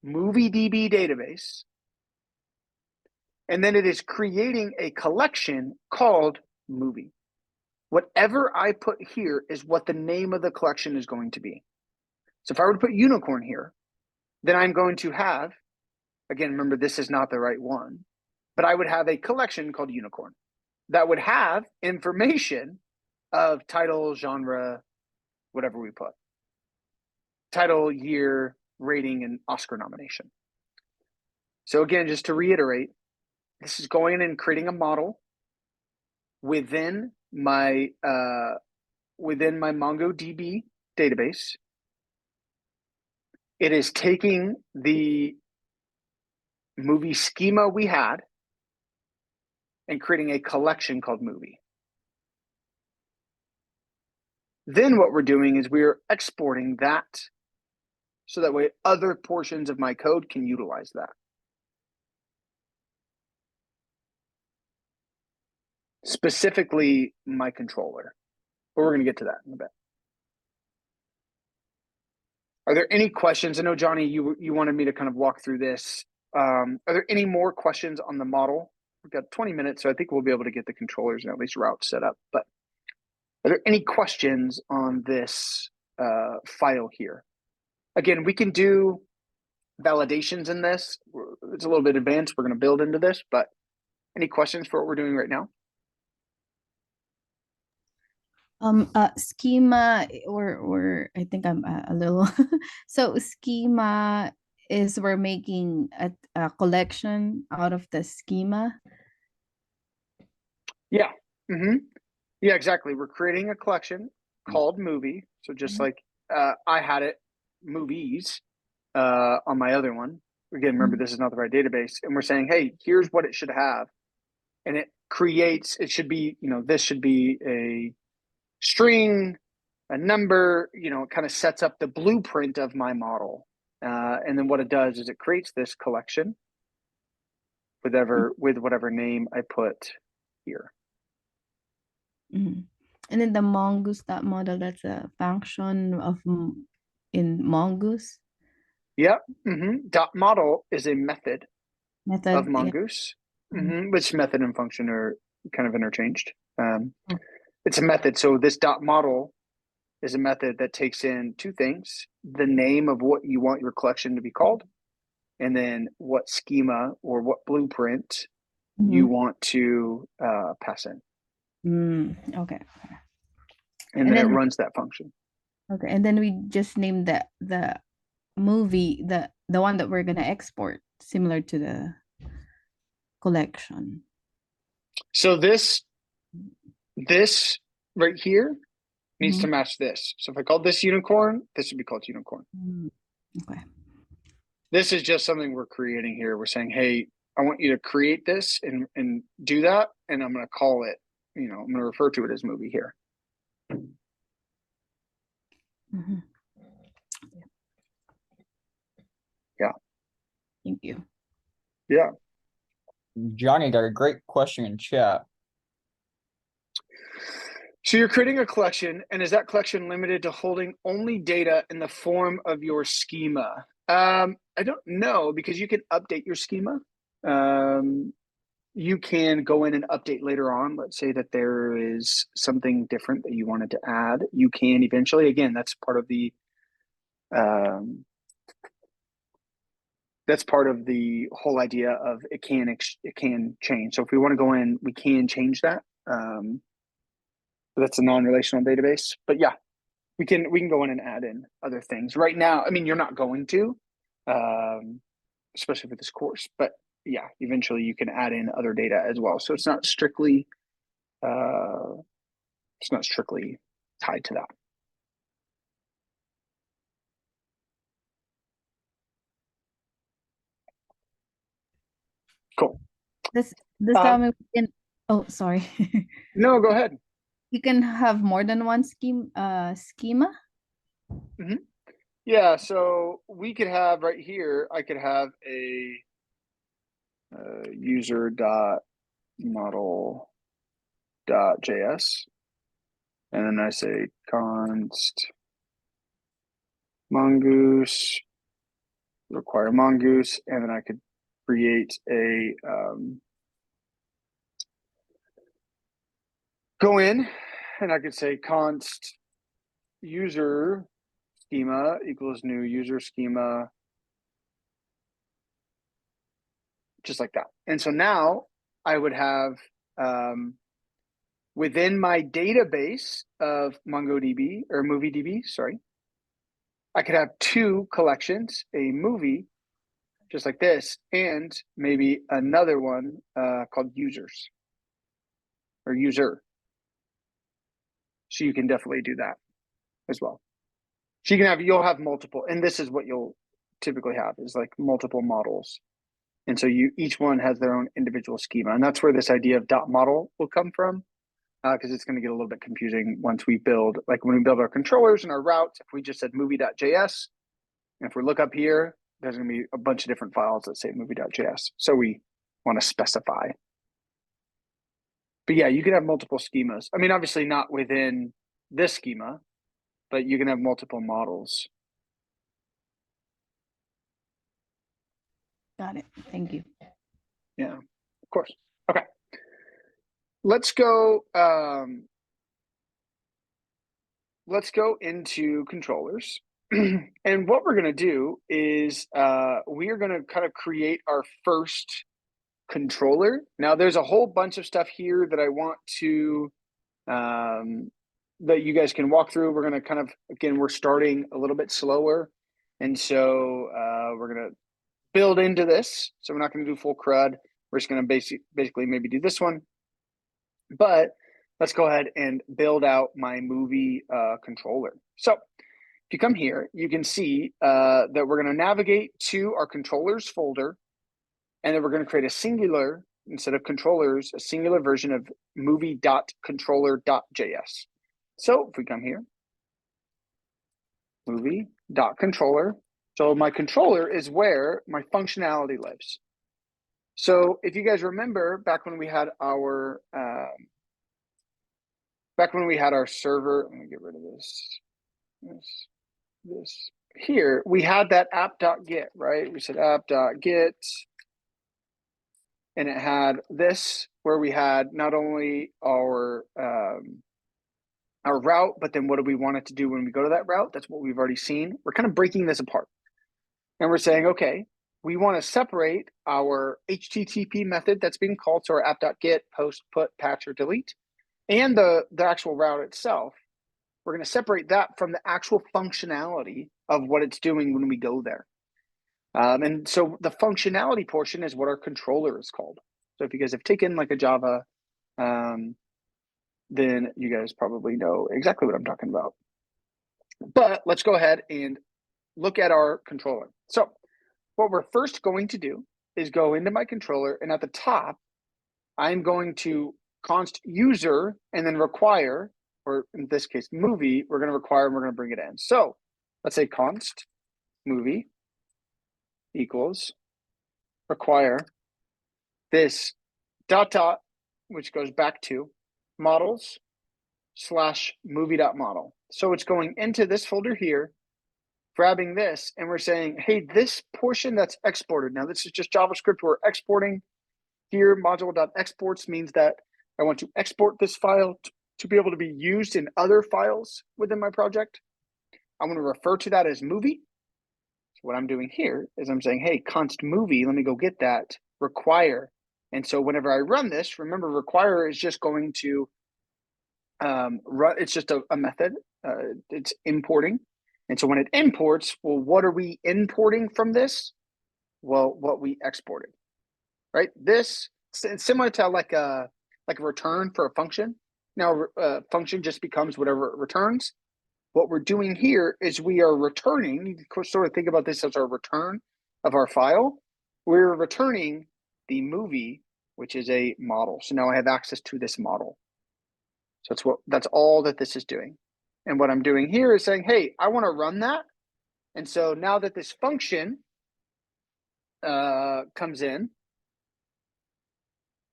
MovieDB database, and then it is creating a collection called movie. Whatever I put here is what the name of the collection is going to be. So if I were to put unicorn here, then I'm going to have, again, remember this is not the right one, but I would have a collection called unicorn that would have information of title, genre, whatever we put. Title, year, rating, and Oscar nomination. So again, just to reiterate, this is going in and creating a model within my MongoDB database. It is taking the movie schema we had and creating a collection called movie. Then what we're doing is we're exporting that so that way other portions of my code can utilize that. Specifically my controller, but we're going to get to that in a bit. Are there any questions? I know, Johnny, you wanted me to kind of walk through this. Are there any more questions on the model? We've got 20 minutes, so I think we'll be able to get the controllers and at least routes set up. But are there any questions on this file here? Again, we can do validations in this. It's a little bit advanced. We're going to build into this, but any questions for what we're doing right now? Schema or I think I'm a little so schema is we're making a collection out of the schema. Yeah. Yeah, exactly. We're creating a collection called movie. So just like I had it movies on my other one. Again, remember this is not the right database. And we're saying, hey, here's what it should have. And it creates, it should be, this should be a string, a number, it kind of sets up the blueprint of my model. And then what it does is it creates this collection with whatever name I put here. And then the mongoose.model, that's a function of in mongoose. Yep. Dot model is a method of Yeah. mongoose, which method and function are kind of interchanged. It's a method. So this dot model is a method that takes in two things: the name of what you want your collection to be called, and then what schema or what blueprint you want to pass in. Okay. And then it runs that function. Okay, and then we just name the movie the one that we're gonna export, similar to the collection. So this right here needs to match this. So if I call this unicorn, this would be called unicorn. Okay. This is just something we're creating here. We're saying, hey, I want you to create this and do that, and I'm going to call it, I'm going to refer to it as movie here. Yeah. Thank you. Yeah. Johnny got a great question in chat. So you're creating a collection, and is that collection limited to holding only data in the form of your schema? I don't know, because you can update your schema. You can go in and update later on. Let's say that there is something different that you wanted to add. You can eventually, again, that's part of the whole idea of it can change. So if we want to go in, we can change that. That's a non-relational database. But yeah, we can go in and add in other things. Right now, I mean, you're not going to, especially for this course. But yeah, eventually you can add in other data as well. So it's not strictly tied to that. Cool. This time we can. Oh, sorry. No, go ahead. You can have more than one schema. Yeah, so we could have right here, I could have a user.model.js, and then I say const mongoose, require mongoose, and then I could create a go in, and I could say const user schema equals new user schema, just like that. And so now I would have within my database of MongoDB or MovieDB, sorry, I could have two collections, a movie, just like this, and maybe another one called users or user. So you can definitely do that as well. So you'll have multiple, and this is what you'll typically have is like multiple models. And so each one has their own individual schema. And that's where this idea of dot model will come from, because it's going to get a little bit confusing once we build, like when we build our controllers and our routes, if we just said movie.js, and if we look up here, there's going to be a bunch of different files that say movie.js. So we want to specify. But yeah, you can have multiple schemas. I mean, obviously not within this schema, but you can have multiple models. Got it. Thank you. Yeah, of course. Okay. Let's go into controllers. And what we're going to do is we are going to kind of create our first controller. Now, there's a whole bunch of stuff here that I want to that you guys can walk through. We're going to kind of, again, we're starting a little bit slower. And so we're going to build into this. So we're not going to do full CRUD. We're just going to basically maybe do this one. But let's go ahead and build out my movie controller. So if you come here, you can see that we're going to navigate to our controllers folder, and then we're going to create a singular, instead of controllers, a singular version of movie.controller.js. So if we come here, movie.controller. So my controller is where my functionality lives. So if you guys remember back when we had our server, let me get rid of this here, we had that app.get, right? We said app.get, and it had this where we had not only our route, but then what do we want it to do when we go to that route? That's what we've already seen. We're kind of breaking this apart. And we're saying, okay, we want to separate our HTTP method that's being called, so our app.get, post, put, patch, or delete, and the actual route itself. We're going to separate that from the actual functionality of what it's doing when we go there. And so the functionality portion is what our controller is called. So if you guys have taken like a Java, then you guys probably know exactly what I'm talking about. But let's go ahead and look at our controller. So what we're first going to do is go into my controller, and at the top, I'm going to const user and then require, or in this case, movie, we're going to require and we're going to bring it in. So let's say const movie equals require this dot dot, which goes back to models slash movie.model. So it's going into this folder here, grabbing this, and we're saying, hey, this portion that's exported, now this is just JavaScript we're exporting here. Module.exports means that I want to export this file to be able to be used in other files within my project. I want to refer to that as movie. So what I'm doing here is I'm saying, hey, const movie, let me go get that, require. And so whenever I run this, remember require is just going to run, it's just a method, it's importing. And so when it imports, well, what are we importing from this? Well, what we exported, right? This, it's similar to like a return for a function. Now, function just becomes whatever it returns. What we're doing here is we are returning, you can sort of think about this as our return of our file. We're returning the movie, which is a model. So now I have access to this model. So that's all that this is doing. And what I'm doing here is saying, hey, I want to run that. And so now that this function comes in,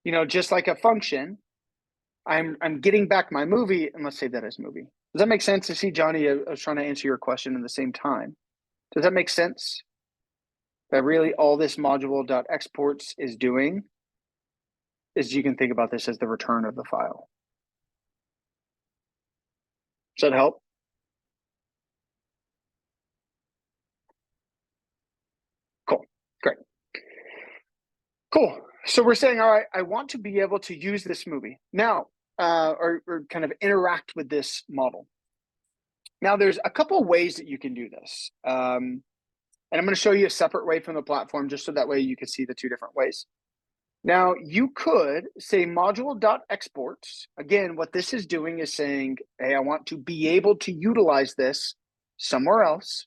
you know, just like a function, I'm getting back my movie, and let's save that as movie. Does that make sense? To see, Johnny, I was trying to answer your question at the same time. Does that make sense? That really all this module.exports is doing is you can think about this as the return of the file. Does that help? Cool, great. Cool. So we're saying, all right, I want to be able to use this movie now, or kind of interact with this model. Now, there's a couple of ways that you can do this. And I'm going to show you a separate way from the platform, just so that way you can see the two different ways. Now, you could say module.exports. Again, what this is doing is saying, hey, I want to be able to utilize this somewhere else,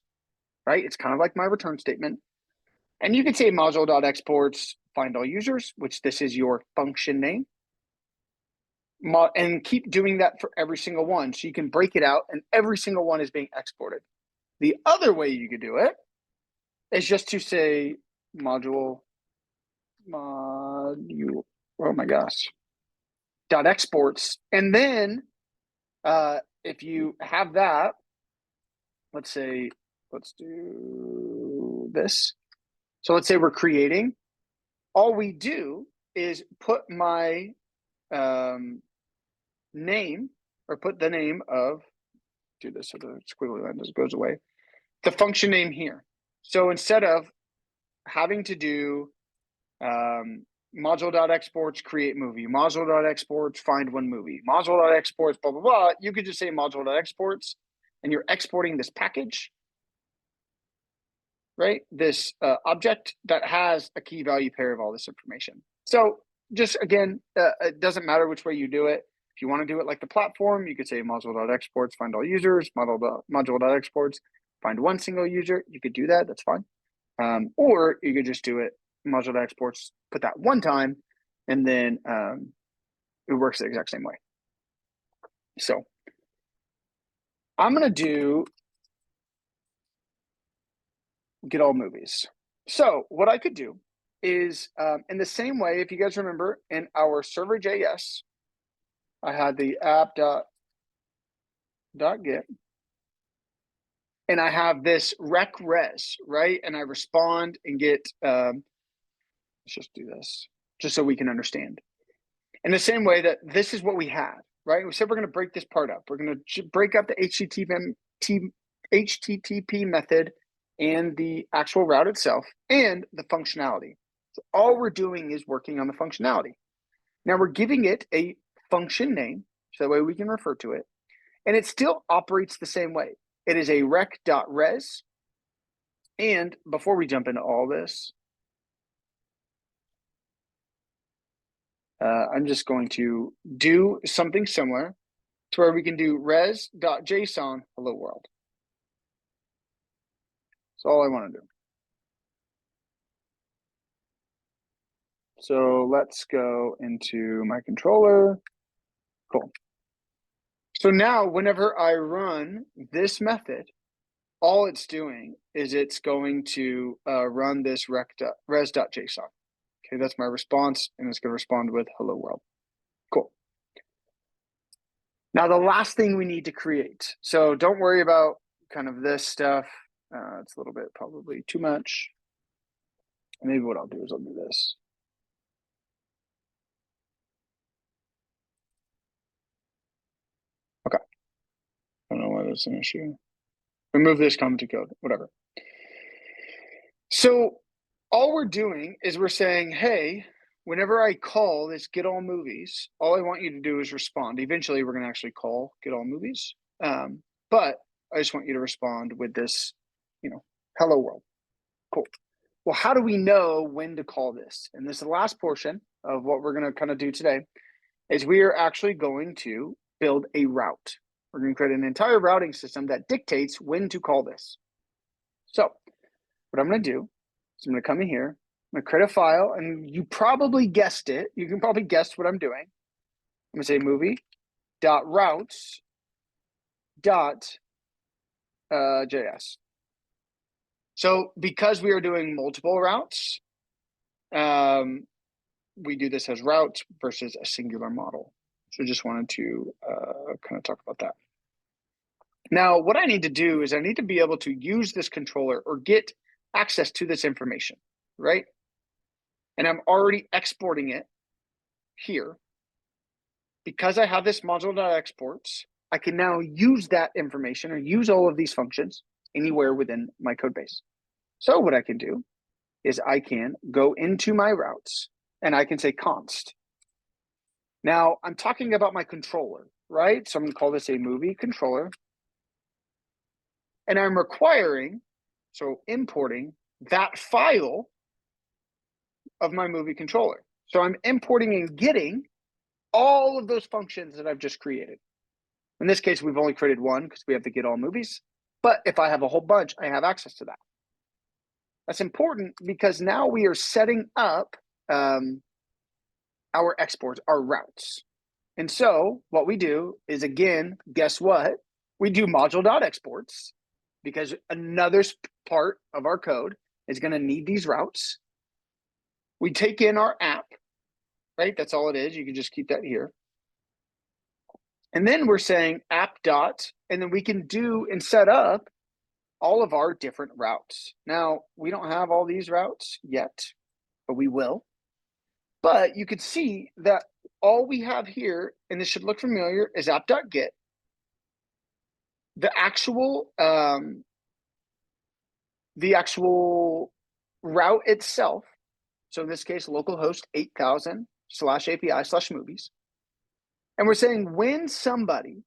right? It's kind of like my return statement. And you can say module.exports find all users, which this is your function name. And keep doing that for every single one. So you can break it out and every single one is being exported. The other way you could do it is just to say module, oh my gosh, dot exports. And then if you have that, let's say, let's do this. So let's say we're creating. All we do is put my name, or put the name of, do this so the squiggly line just goes away, the function name here. So instead of having to do module.exports create movie, module.exports find one movie, module.exports blah blah blah, you could just say module.exports, and you're exporting this package, right? This object that has a key value pair of all this information. So just again, it doesn't matter which way you do it. If you want to do it like the platform, you could say module.exports find all users, module.exports find one single user. You could do that, that's fine. Or you could just do it module.exports, put that one time, and then it works the exact same way. So I'm gonna do get all movies. So what I could do is in the same way, if you guys remember in our server.js, I had the app.get, and I have this rec res, right? And I respond and get, let's just do this, just so we can understand. In the same way that this is what we had, right? We said we're gonna break this part up. We're gonna break up the HTTP method and the actual route itself and the functionality. So all we're doing is working on the functionality. Now we're giving it a function name, so that way we can refer to it. And it still operates the same way. It is a rec.res. And before we jump into all this, I'm just going to do something similar to where we can do res.json hello world. That's all I want to do. So let's go into my controller. Cool. So now whenever I run this method, all it's doing is it's going to run this res.json. Okay, that's my response, and it's going to respond with hello world. Cool. Now the last thing we need to create. So don't worry about kind of this stuff. It's a little bit probably too much. Maybe what I'll do is I'll do this. Okay. I don't know why that's an issue. Remove this comment to code, whatever. So all we're doing is we're saying, hey, whenever I call this get all movies, all I want you to do is respond. Eventually, we're going to actually call get all movies. But I just want you to respond with this, hello world. Cool. Well, how do we know when to call this? And this is the last portion of what we're going to kind of do today is we are actually going to build a route. We're going to create an entire routing system that dictates when to call this. So what I'm going to do is I'm going to come in here, I'm going to create a file, and you probably guessed it. You can probably guess what I'm doing. I'm going to say movie.routes.js. So because we are doing multiple routes, we do this as routes versus a singular model. So just wanted to kind of talk about that. Now, what I need to do is I need to be able to use this controller or get access to this information, right? And I'm already exporting it here. Because I have this module.exports, I can now use that information or use all of these functions anywhere within my code base. So what I can do is I can go into my routes and I can say const. Now I'm talking about my controller, right? So I'm going to call this a movie controller. And I'm requiring, so importing that file of my movie controller. So I'm importing and getting all of those functions that I've just created. In this case, we've only created one because we have to get all movies. But if I have a whole bunch, I have access to that. That's important because now we are setting up our exports, our routes. And so what we do is, again, guess what? We do module.exports because another part of our code is going to need these routes. We take in our app, right? That's all it is. You can just keep that here. And then we're saying app dot, and then we can do and set up all of our different routes. Now, we don't have all these routes yet, but we will. But you could see that all we have here, and this should look familiar, is app.get. The actual route itself. So in this case, localhost 8000 /API/movies. And we're saying when somebody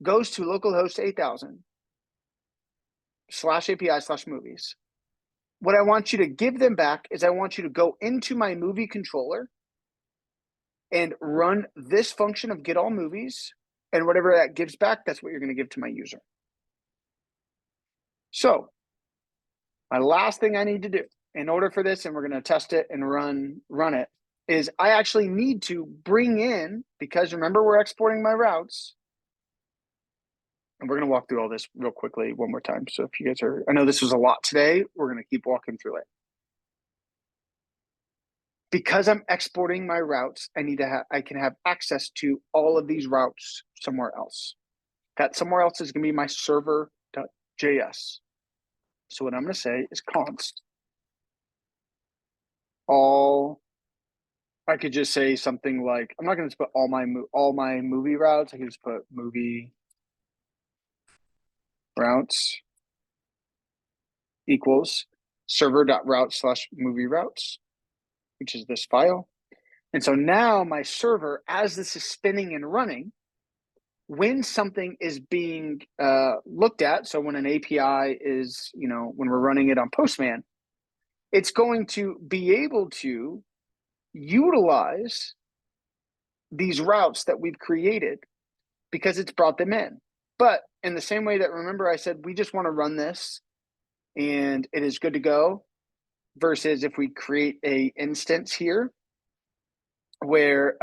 goes to localhost 8000 /API/movies, what I want you to give them back is I want you to go into my movie controller and run this function of get all movies, and whatever that gives back, that's what you're going to give to my user. So my last thing I need to do in order for this, and we're going to test it and run it, is I actually need to bring in, because remember we're exporting my routes, and we're going to walk through all this real quickly one more time. So if you guys are, I know this was a lot today, we're going to keep walking through it. Because I'm exporting my routes, I can have access to all of these routes somewhere else. That somewhere else is going to be my server.js. So what I'm going to say is const all. I could just say something like, I'm not going to put all my movie routes. I can just put movie routes. equals server.route/movie routes, which is this file. And so now my server, as this is spinning and running, when something is being looked at, so when an API is, when we're running it on Postman, it's going to be able to utilize these routes that we've created because it's brought them in. But in the same way that, remember I said, we just want to run this and it is good to go, versus if we create a instance here where,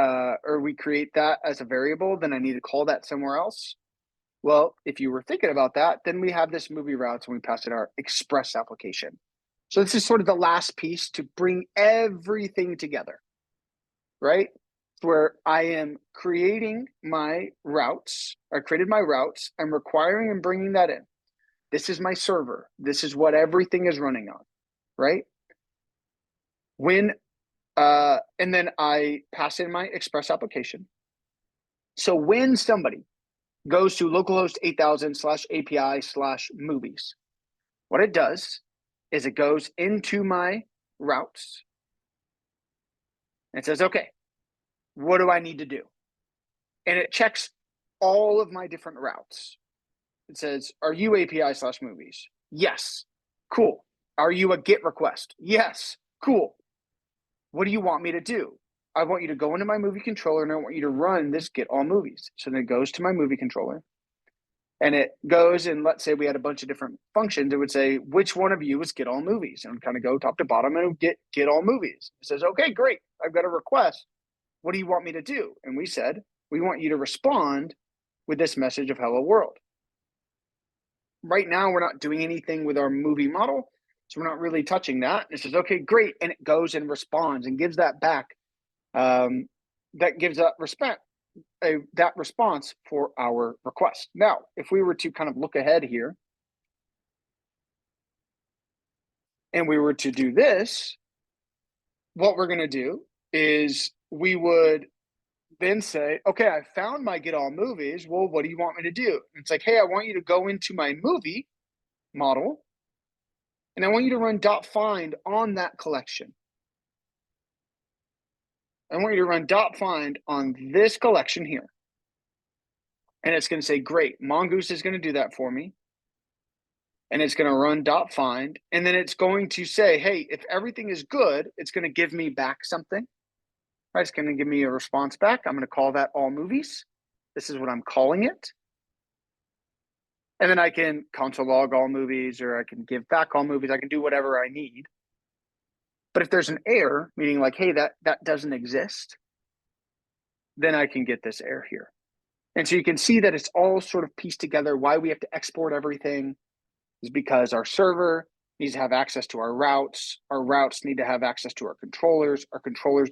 or we create that as a variable, then I need to call that somewhere else. Well, if you were thinking about that, then we have this movie routes and we pass it our express application. So this is sort of the last piece to bring everything together, right? Where I am creating my routes, I created my routes, I'm requiring and bringing that in. This is my server. This is what everything is running on, right? And then I pass in my express application. So when somebody goes to localhost 8000/API/movies, what it does is it goes into my routes and says, okay, what do I need to do? And it checks all of my different routes. It says, are you API/movies? Yes. Cool. Are you a GET request? Yes. Cool. What do you want me to do? I want you to go into my movie controller and I want you to run this get all movies. So then it goes to my movie controller and it goes, and let's say we had a bunch of different functions. It would say, which one of you is get all movies? And it would kind of go top to bottom and it would get all movies. It says, okay, great. I've got a request. What do you want me to do? And we said, we want you to respond with this message of hello world. Right now, we're not doing anything with our movie model, so we're not really touching that. And it says, okay, great. And it goes and responds and gives that back. That gives that response for our request. Now, if we were to kind of look ahead here and we were to do this, what we're going to do is we would then say, okay, I found my get all movies. Well, what do you want me to do? And it's like, hey, I want you to go into my movie model and I want you to run .find on that collection. I want you to run .find on this collection here. And it's going to say, great, Mongoose is going to do that for me. And it's going to run .find. And then it's going to say, hey, if everything is good, it's going to give me back something. Right? It's going to give me a response back. I'm going to call that all movies. This is what I'm calling it. And then I can console log all movies, or I can give back all movies. I can do whatever I need. But if there's an error, meaning like, hey, that doesn't exist, then I can get this error here. And so you can see that it's all sort of pieced together. Why we have to export everything is because our server needs to have access to our routes need to have access to our controllers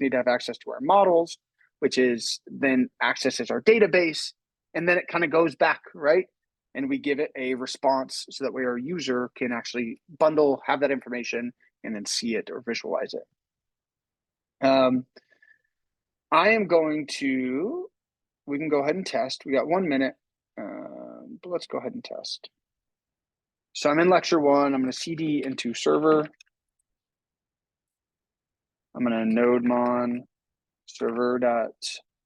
need to have access to our models, which is then accesses our database, and then it kind of goes back, right? And we give it a response so that way our user can actually bundle, have that information, and then see it or visualize it. I am going to, we can go ahead and test. We got 1 minute, but let's go ahead and test. So I'm in lecture 1. I'm going to cd into server. I'm going to nodemon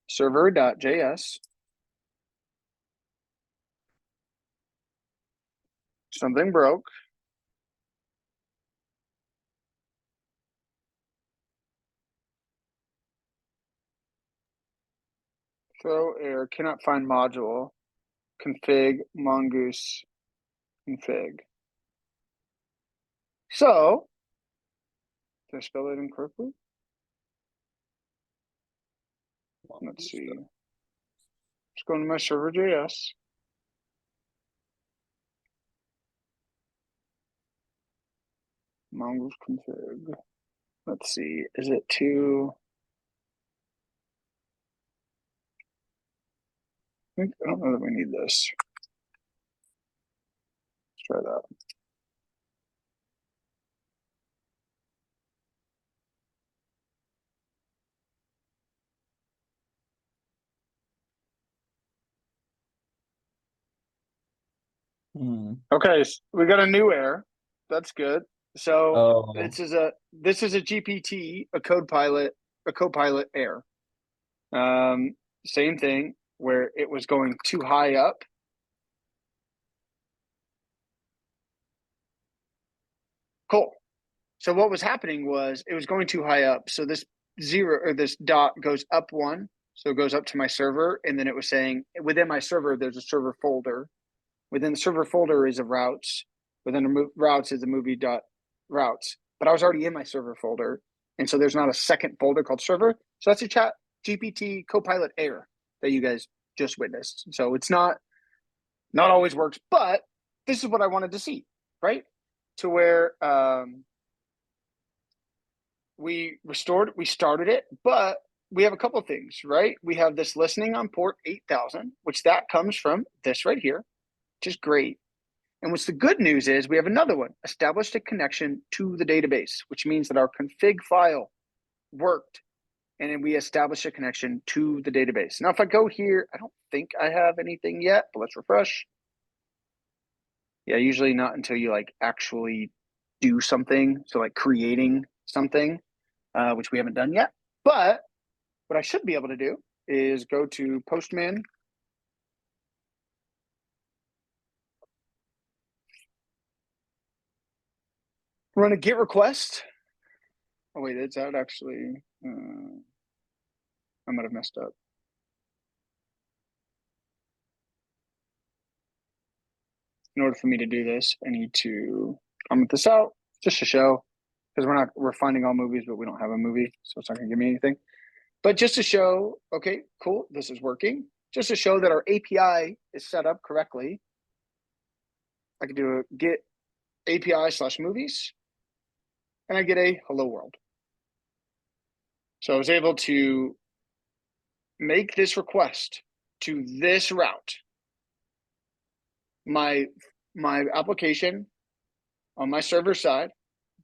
server.js. Something broke. Throw error, cannot find module. Config mongoose config. So, did I spell it incorrectly? Let's see. Let's go into my server.js. Mongoose config. Let's see. Is it to? I don't know that we need this. Let's try that. Okay, so we got a new error. That's good. So Oh, this is a GPT, a Copilot Air. Same thing where it was going too high up. Cool. So what was happening was it was going too high up. So this zero or this dot goes up one. So it goes up to my server. And then it was saying within my server, there's a server folder. Within the server folder is a routes. Within the routes is a movie dot routes. But I was already in my server folder. And so there's not a second folder called server. So that's a chat GPT Copilot Air that you guys just witnessed. So it's not always works, but this is what I wanted to see, right? To where we started it, but we have a couple of things, right? We have this listening on port 8000, which that comes from this right here, which is great. And what's the good news is we have another one, established a connection to the database, which means that our config file worked and then we established a connection to the database. Now, if I go here, I don't think I have anything yet, but let's refresh. Yeah, usually not until you like actually do something. So like creating something, which we haven't done yet. But what I should be able to do is go to Postman. Run a GET request. Oh wait, is that actually, I might have messed up. In order for me to do this, I need to comment this out just to show, because we're finding all movies, but we don't have a movie, so it's not gonna give me anything. But just to show, okay, cool, this is working. Just to show that our API is set up correctly, I can do a GET API/movies, and I get a hello world. So I was able to make this request to this route. My application on my server side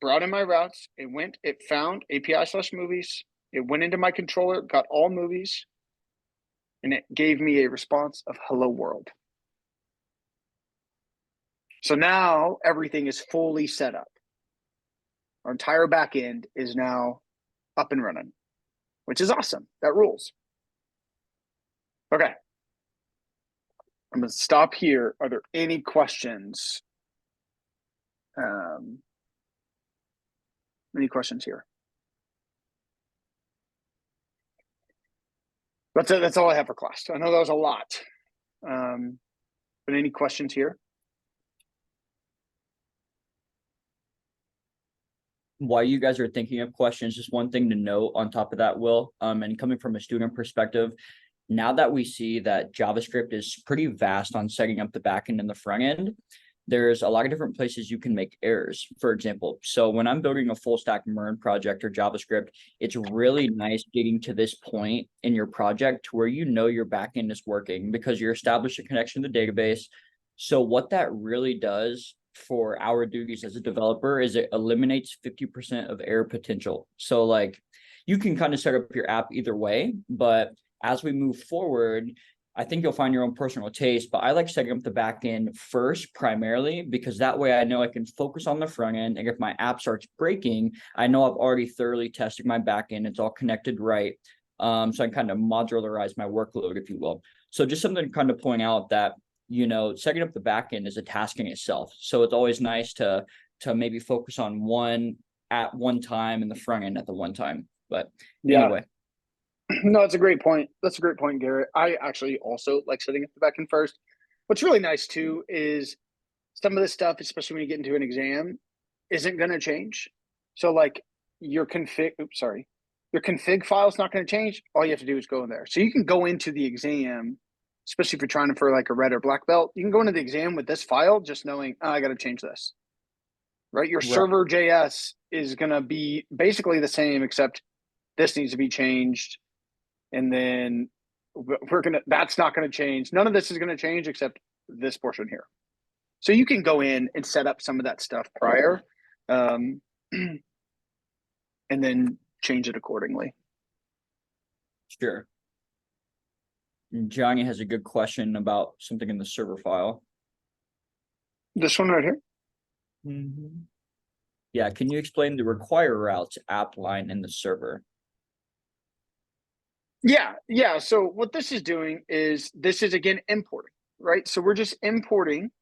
brought in my routes. It found API/movies. It went into my controller, got all movies, and it gave me a response of hello world. So now everything is fully set up. Our entire backend is now up and running, which is awesome. That rules. Okay. I'm going to stop here. Are there any questions? Any questions here? That's it. That's all I have for class. I know that was a lot. But any questions here? while you guys are thinking of questions, just one thing to note on top of that, Will, and coming from a student perspective, now that we see that JavaScript is pretty vast on setting up the backend and the front end, there's a lot of different places you can make errors, for example. So when I'm building a full stack MERN project or JavaScript, it's really nice getting to this point in your project where you know your backend is working because you're established a connection to the database. So what that really does for our duties as a developer is it eliminates 50% of error potential. So like you can kind of set up your app either way, but as we move forward, I think you'll find your own personal taste, but I like setting up the back end first primarily because that way I know I can focus on the front end. And if my app starts breaking, I know I've already thoroughly tested my back end. It's all connected right. So I kind of modularize my workload, if you will. So just something to kind of point out that, you know, setting up the back end is a task in itself. So it's always nice to maybe focus on one at one time and the front end at the one time. But anyway. No, that's a great point. That's a great point, Garrett. I actually also like setting up the backend first. What's really nice too is some of this stuff, especially when you get into an exam, isn't going to change. So like your config file is not going to change. All you have to do is go in there. So you can go into the exam, especially if you're trying for like a red or black belt, you can go into the exam with this file, just knowing, oh, I got to change this, right? Your server JS is going to be basically the same, except this needs to be changed. And then that's not going to change. None of this is going to change except this portion here. So you can go in and set up some of that stuff prior, and then change it accordingly. Sure. Johnny has a good question about something in the server file. This one right here. Yeah, can you explain the require routes app line in the server? Yeah. So what this is doing is this is again importing, right? So we're just importing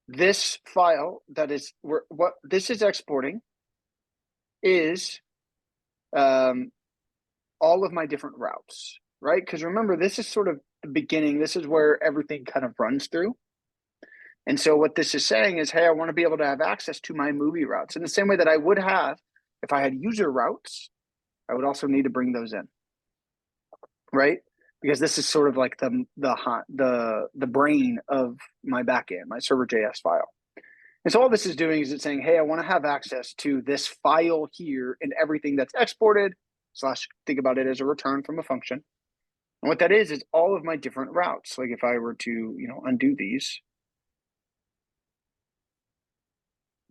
this file that is what this is exporting is all of my different routes, right? Because remember, this is sort of the beginning. This is where everything kind of runs through. And so what this is saying is, hey, I want to be able to have access to my movie routes in the same way that I would have if I had user routes. I would also need to bring those in, right? Because this is sort of like the brain of my backend, my server.js file. And so all this is doing is it's saying, hey, I want to have access to this file here and everything that's exported / think about it as a return from a function. And what that is all of my different routes. Like if I were to, undo these,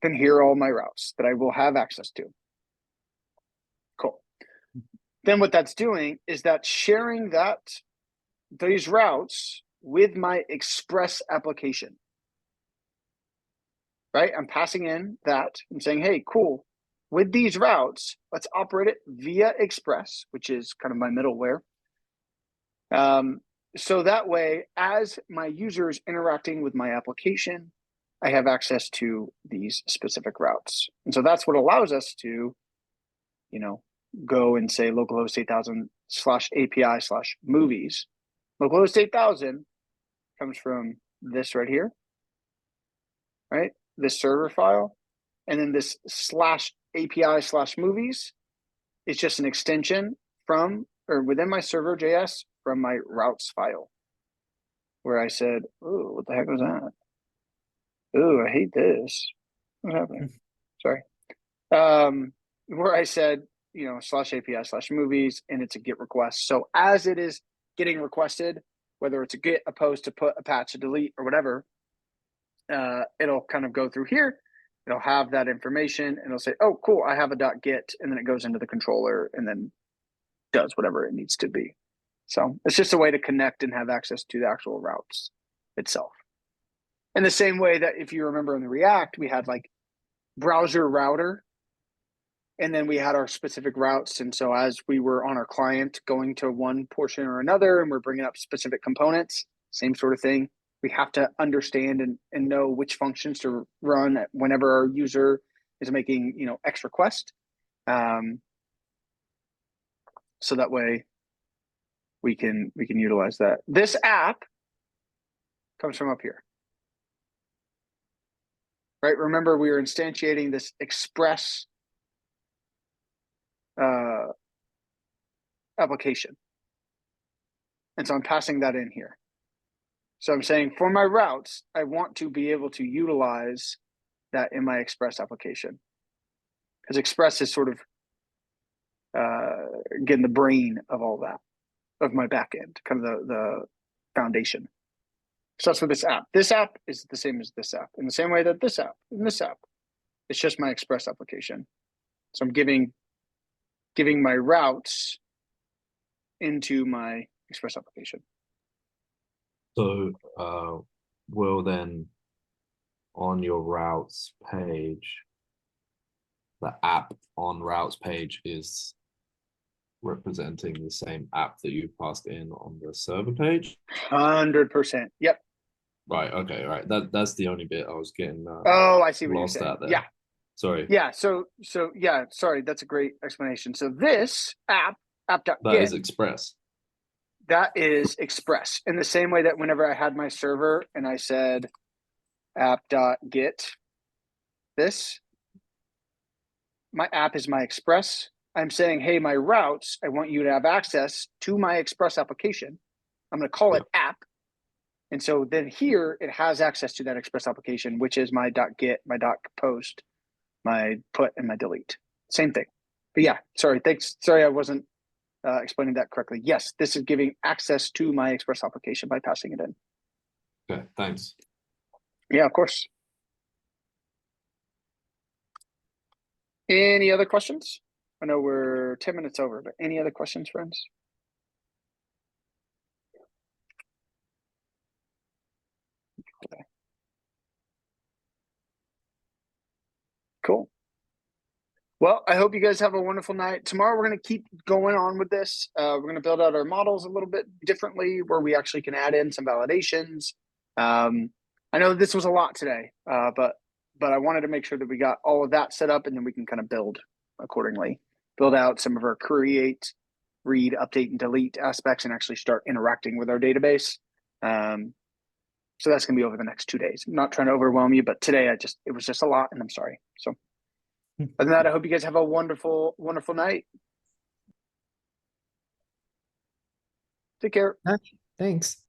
then here are all my routes that I will have access to. Cool. Then what that's doing is that sharing these routes with my Express application. Right? I'm passing in that and saying, hey, cool. With these routes, let's operate it via Express, which is kind of my middleware. So that way, as my user is interacting with my application, I have access to these specific routes. And so that's what allows us to, go and say localhost 8000 /API/movies. Localhost 8000 comes from this right here, right? This server file. And then this /API/movies is just an extension from or within my server.js from my routes file, where I said, oh, what the heck was that? Oh, I hate this. What's happening? Sorry. Where I said, /API/movies, and it's a GET request. So as it is getting requested, whether it's a GET, a post, a put, a patch, a delete, or whatever, it'll kind of go through here. It'll have that information and it'll say, oh, cool, I have a .get, and then it goes into the controller and then does whatever it needs to be. So it's just a way to connect and have access to the actual routes itself. In the same way that if you remember in the React, we had like browser router, and then we had our specific routes. And so as we were on our client going to one portion or another, and we're bringing up specific components, same sort of thing. We have to understand and know which functions to run whenever our user is making, X request. So that way we can utilize that. This app comes from up here. Right? Remember, we were instantiating this Express application. And so I'm passing that in here. So I'm saying for my routes, I want to be able to utilize that in my Express application. Because Express is sort of, again, the brain of all that, of my backend, kind of the foundation. So that's for this app. This app is the same as this app, in the same way that this app and this app. It's just my Express application. So I'm giving my routes into my Express application. So will then on your routes page, the app on routes page is representing the same app that you passed in on the server page? 100%. Yep. Right. Okay. Right. That's the only bit I was getting I see what you're lost saying. at there. Yeah. Sorry. Yeah. So yeah. Sorry, that's a great explanation. So this app.get, That is Express. that is Express. In the same way that whenever I had my server and I said app.get this, my app is my Express. I'm saying, hey, my routes, I want you to have access to my Express application. I'm going to call it app. And so then here it has access to that Express application, which is my .get, my .post, my put, and my delete. Same thing. But yeah, sorry. Thanks. Sorry, I wasn't explaining that correctly. Yes, this is giving access to my Express application by passing it in. Okay, thanks. Yeah, of course. Any other questions? I know we're 10 minutes over, but any other questions, friends? Okay. Cool. Well, I hope you guys have a wonderful night. Tomorrow, we're going to keep going on with this. We're going to build out our models a little bit differently where we actually can add in some validations. I know this was a lot today, but I wanted to make sure that we got all of that set up, and then we can kind of build accordingly, build out some of our create, read, update, and delete aspects, and actually start interacting with our database. So that's going to be over the next 2 days. I'm not trying to overwhelm you, but today it was just a lot, and I'm sorry. So other than that, I hope you guys have a wonderful, wonderful night. Take care. Thanks.